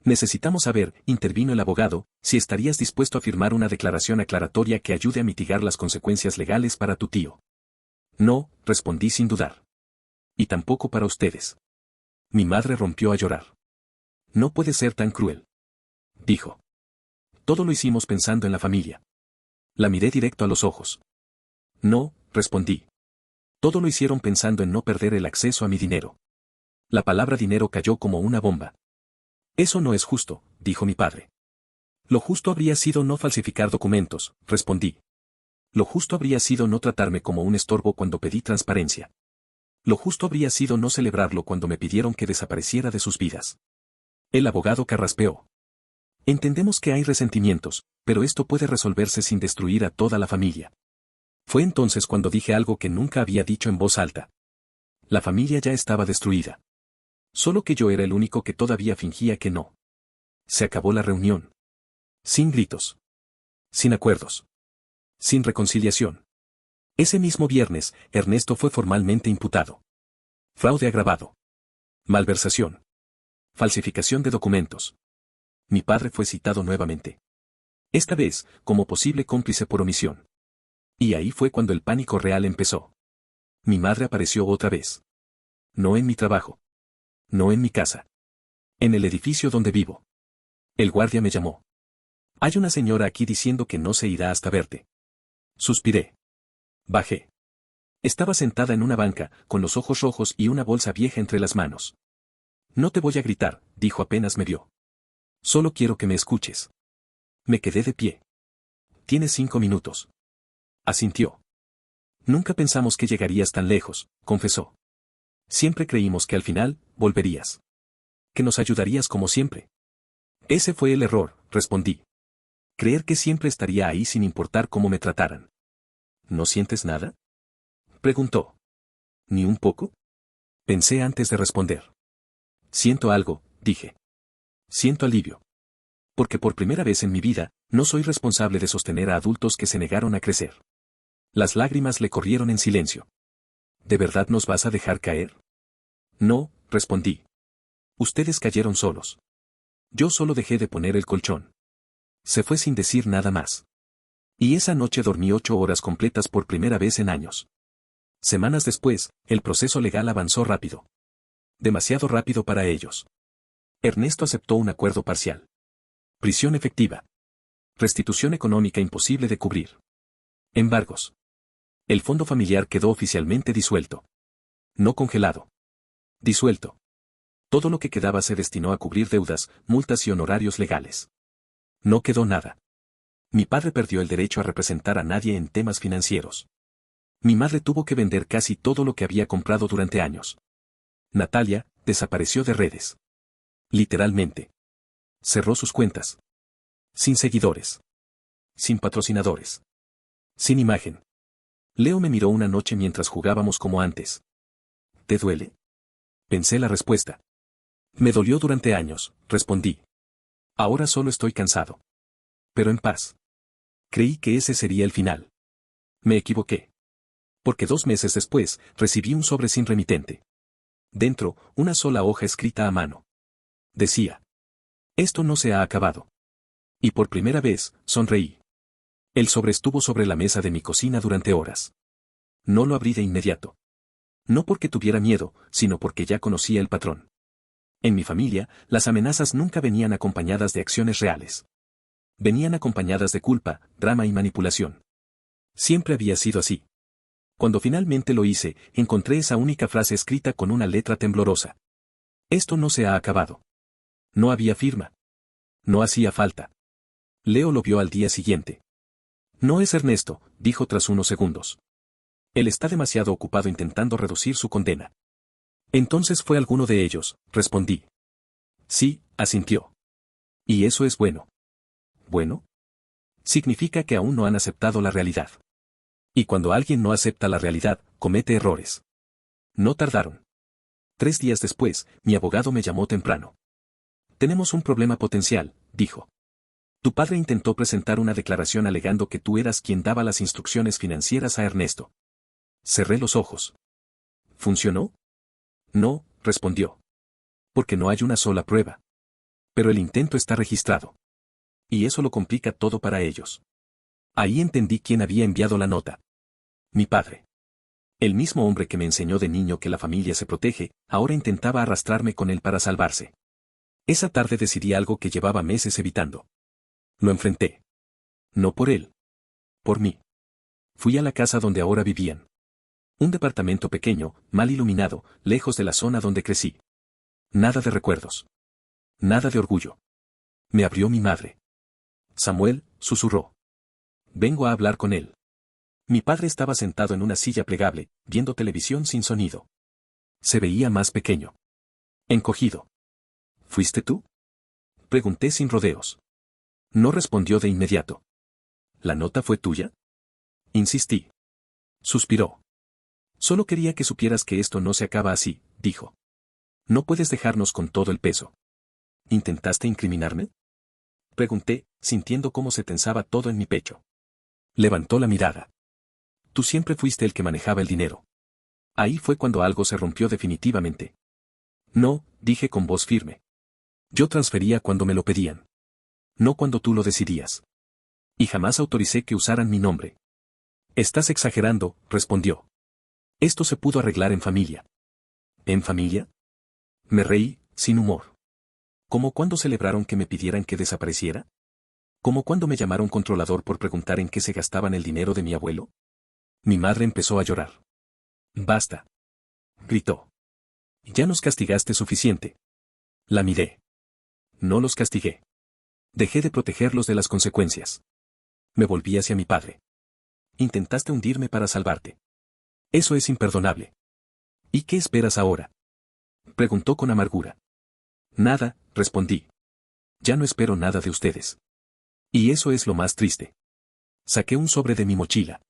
Necesitamos saber, intervino el abogado, si estarías dispuesto a firmar una declaración aclaratoria que ayude a mitigar las consecuencias legales para tu tío. No, respondí sin dudar. Y tampoco para ustedes. Mi madre rompió a llorar. No puede ser tan cruel. Dijo. Todo lo hicimos pensando en la familia. La miré directo a los ojos. No, respondí. Todo lo hicieron pensando en no perder el acceso a mi dinero. La palabra dinero cayó como una bomba. Eso no es justo, dijo mi padre. Lo justo habría sido no falsificar documentos, respondí. Lo justo habría sido no tratarme como un estorbo cuando pedí transparencia. Lo justo habría sido no celebrarlo cuando me pidieron que desapareciera de sus vidas. El abogado carraspeó. Entendemos que hay resentimientos, pero esto puede resolverse sin destruir a toda la familia. Fue entonces cuando dije algo que nunca había dicho en voz alta. La familia ya estaba destruida. Solo que yo era el único que todavía fingía que no. Se acabó la reunión. Sin gritos. Sin acuerdos. Sin reconciliación. Ese mismo viernes, Ernesto fue formalmente imputado. Fraude agravado. Malversación. Falsificación de documentos. Mi padre fue citado nuevamente. Esta vez, como posible cómplice por omisión. Y ahí fue cuando el pánico real empezó. Mi madre apareció otra vez. No en mi trabajo. No en mi casa. En el edificio donde vivo. El guardia me llamó. Hay una señora aquí diciendo que no se irá hasta verte. Suspiré. Bajé. Estaba sentada en una banca, con los ojos rojos y una bolsa vieja entre las manos. No te voy a gritar, dijo apenas me vio. Solo quiero que me escuches. Me quedé de pie. Tienes 5 minutos. Asintió. Nunca pensamos que llegarías tan lejos, confesó. Siempre creímos que al final, volverías. Que nos ayudarías como siempre. Ese fue el error, respondí. Creer que siempre estaría ahí sin importar cómo me trataran. ¿No sientes nada? Preguntó. ¿Ni un poco? Pensé antes de responder. Siento algo, dije. Siento alivio. Porque por primera vez en mi vida, no soy responsable de sostener a adultos que se negaron a crecer. Las lágrimas le corrieron en silencio. ¿De verdad nos vas a dejar caer? No, respondí. Ustedes cayeron solos. Yo solo dejé de poner el colchón. Se fue sin decir nada más. Y esa noche dormí 8 horas completas por primera vez en años. Semanas después, el proceso legal avanzó rápido. Demasiado rápido para ellos. Ernesto aceptó un acuerdo parcial. Prisión efectiva. Restitución económica imposible de cubrir. Embargos. El fondo familiar quedó oficialmente disuelto. No congelado. Disuelto. Todo lo que quedaba se destinó a cubrir deudas, multas y honorarios legales. No quedó nada. Mi padre perdió el derecho a representar a nadie en temas financieros. Mi madre tuvo que vender casi todo lo que había comprado durante años. Natalia, desapareció de redes. Literalmente. Cerró sus cuentas. Sin seguidores. Sin patrocinadores. Sin imagen. Leo me miró una noche mientras jugábamos como antes. ¿Te duele? Pensé la respuesta. Me dolió durante años, respondí. Ahora solo estoy cansado. Pero en paz. Creí que ese sería el final. Me equivoqué. Porque 2 meses después, recibí un sobre sin remitente. Dentro, una sola hoja escrita a mano. Decía. Esto no se ha acabado. Y por primera vez, sonreí. El sobre estuvo sobre la mesa de mi cocina durante horas. No lo abrí de inmediato. No porque tuviera miedo, sino porque ya conocía el patrón. En mi familia, las amenazas nunca venían acompañadas de acciones reales. Venían acompañadas de culpa, drama y manipulación. Siempre había sido así. Cuando finalmente lo hice, encontré esa única frase escrita con una letra temblorosa. Esto no se ha acabado. No había firma. No hacía falta. Leo lo vio al día siguiente. No es Ernesto, dijo tras unos segundos. Él está demasiado ocupado intentando reducir su condena. Entonces fue alguno de ellos, respondí. Sí, asintió. Y eso es bueno. ¿Bueno? Significa que aún no han aceptado la realidad. Y cuando alguien no acepta la realidad, comete errores. No tardaron. 3 días después, mi abogado me llamó temprano. Tenemos un problema potencial, dijo. Tu padre intentó presentar una declaración alegando que tú eras quien daba las instrucciones financieras a Ernesto. Cerré los ojos. ¿Funcionó? No, respondió. Porque no hay una sola prueba. Pero el intento está registrado. Y eso lo complica todo para ellos. Ahí entendí quién había enviado la nota. Mi padre. El mismo hombre que me enseñó de niño que la familia se protege, ahora intentaba arrastrarme con él para salvarse. Esa tarde decidí algo que llevaba meses evitando. Lo enfrenté. No por él. Por mí. Fui a la casa donde ahora vivían. Un departamento pequeño, mal iluminado, lejos de la zona donde crecí. Nada de recuerdos. Nada de orgullo. Me abrió mi madre. Samuel, susurró. Vengo a hablar con él. Mi padre estaba sentado en una silla plegable, viendo televisión sin sonido. Se veía más pequeño. Encogido. ¿Fuiste tú? Pregunté sin rodeos. No respondió de inmediato. ¿La nota fue tuya? Insistí. Suspiró. Solo quería que supieras que esto no se acaba así, dijo. No puedes dejarnos con todo el peso. ¿Intentaste incriminarme? Pregunté, sintiendo cómo se tensaba todo en mi pecho. Levantó la mirada. Tú siempre fuiste el que manejaba el dinero. Ahí fue cuando algo se rompió definitivamente. No, dije con voz firme. Yo transfería cuando me lo pedían. No cuando tú lo decidías. Y jamás autoricé que usaran mi nombre. Estás exagerando, respondió. Esto se pudo arreglar en familia. ¿En familia? Me reí, sin humor. ¿Cómo cuando celebraron que me pidieran que desapareciera? ¿Cómo cuando me llamaron controlador por preguntar en qué se gastaban el dinero de mi abuelo? Mi madre empezó a llorar. Basta. Gritó. Ya nos castigaste suficiente. La miré. No los castigué. Dejé de protegerlos de las consecuencias. Me volví hacia mi padre. Intentaste hundirme para salvarte. Eso es imperdonable. ¿Y qué esperas ahora? Preguntó con amargura. Nada, respondí. Ya no espero nada de ustedes. Y eso es lo más triste. Saqué un sobre de mi mochila.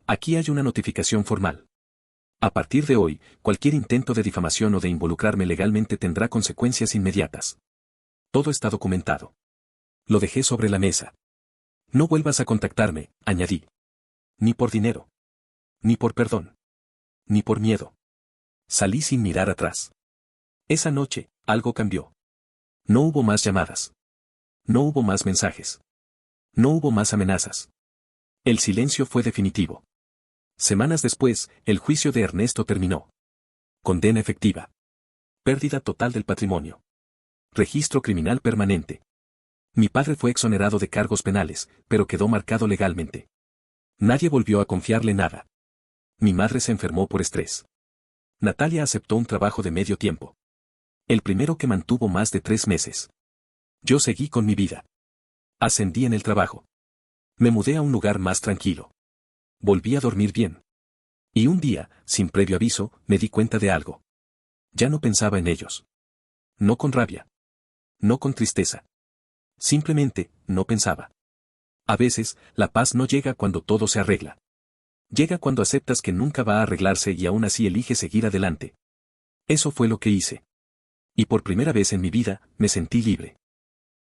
Aquí hay una notificación formal. A partir de hoy, cualquier intento de difamación o de involucrarme legalmente tendrá consecuencias inmediatas. Todo está documentado. Lo dejé sobre la mesa. No vuelvas a contactarme, añadí. Ni por dinero. Ni por perdón. Ni por miedo. Salí sin mirar atrás. Esa noche, algo cambió. No hubo más llamadas. No hubo más mensajes. No hubo más amenazas. El silencio fue definitivo. Semanas después, el juicio de Ernesto terminó. Condena efectiva. Pérdida total del patrimonio. Registro criminal permanente. Mi padre fue exonerado de cargos penales, pero quedó marcado legalmente. Nadie volvió a confiarle nada. Mi madre se enfermó por estrés. Natalia aceptó un trabajo de medio tiempo. El primero que mantuvo más de 3 meses. Yo seguí con mi vida. Ascendí en el trabajo. Me mudé a un lugar más tranquilo. Volví a dormir bien. Y un día, sin previo aviso, me di cuenta de algo. Ya no pensaba en ellos. No con rabia. No con tristeza. Simplemente, no pensaba. A veces, la paz no llega cuando todo se arregla. Llega cuando aceptas que nunca va a arreglarse y aún así eliges seguir adelante. Eso fue lo que hice. Y por primera vez en mi vida, me sentí libre.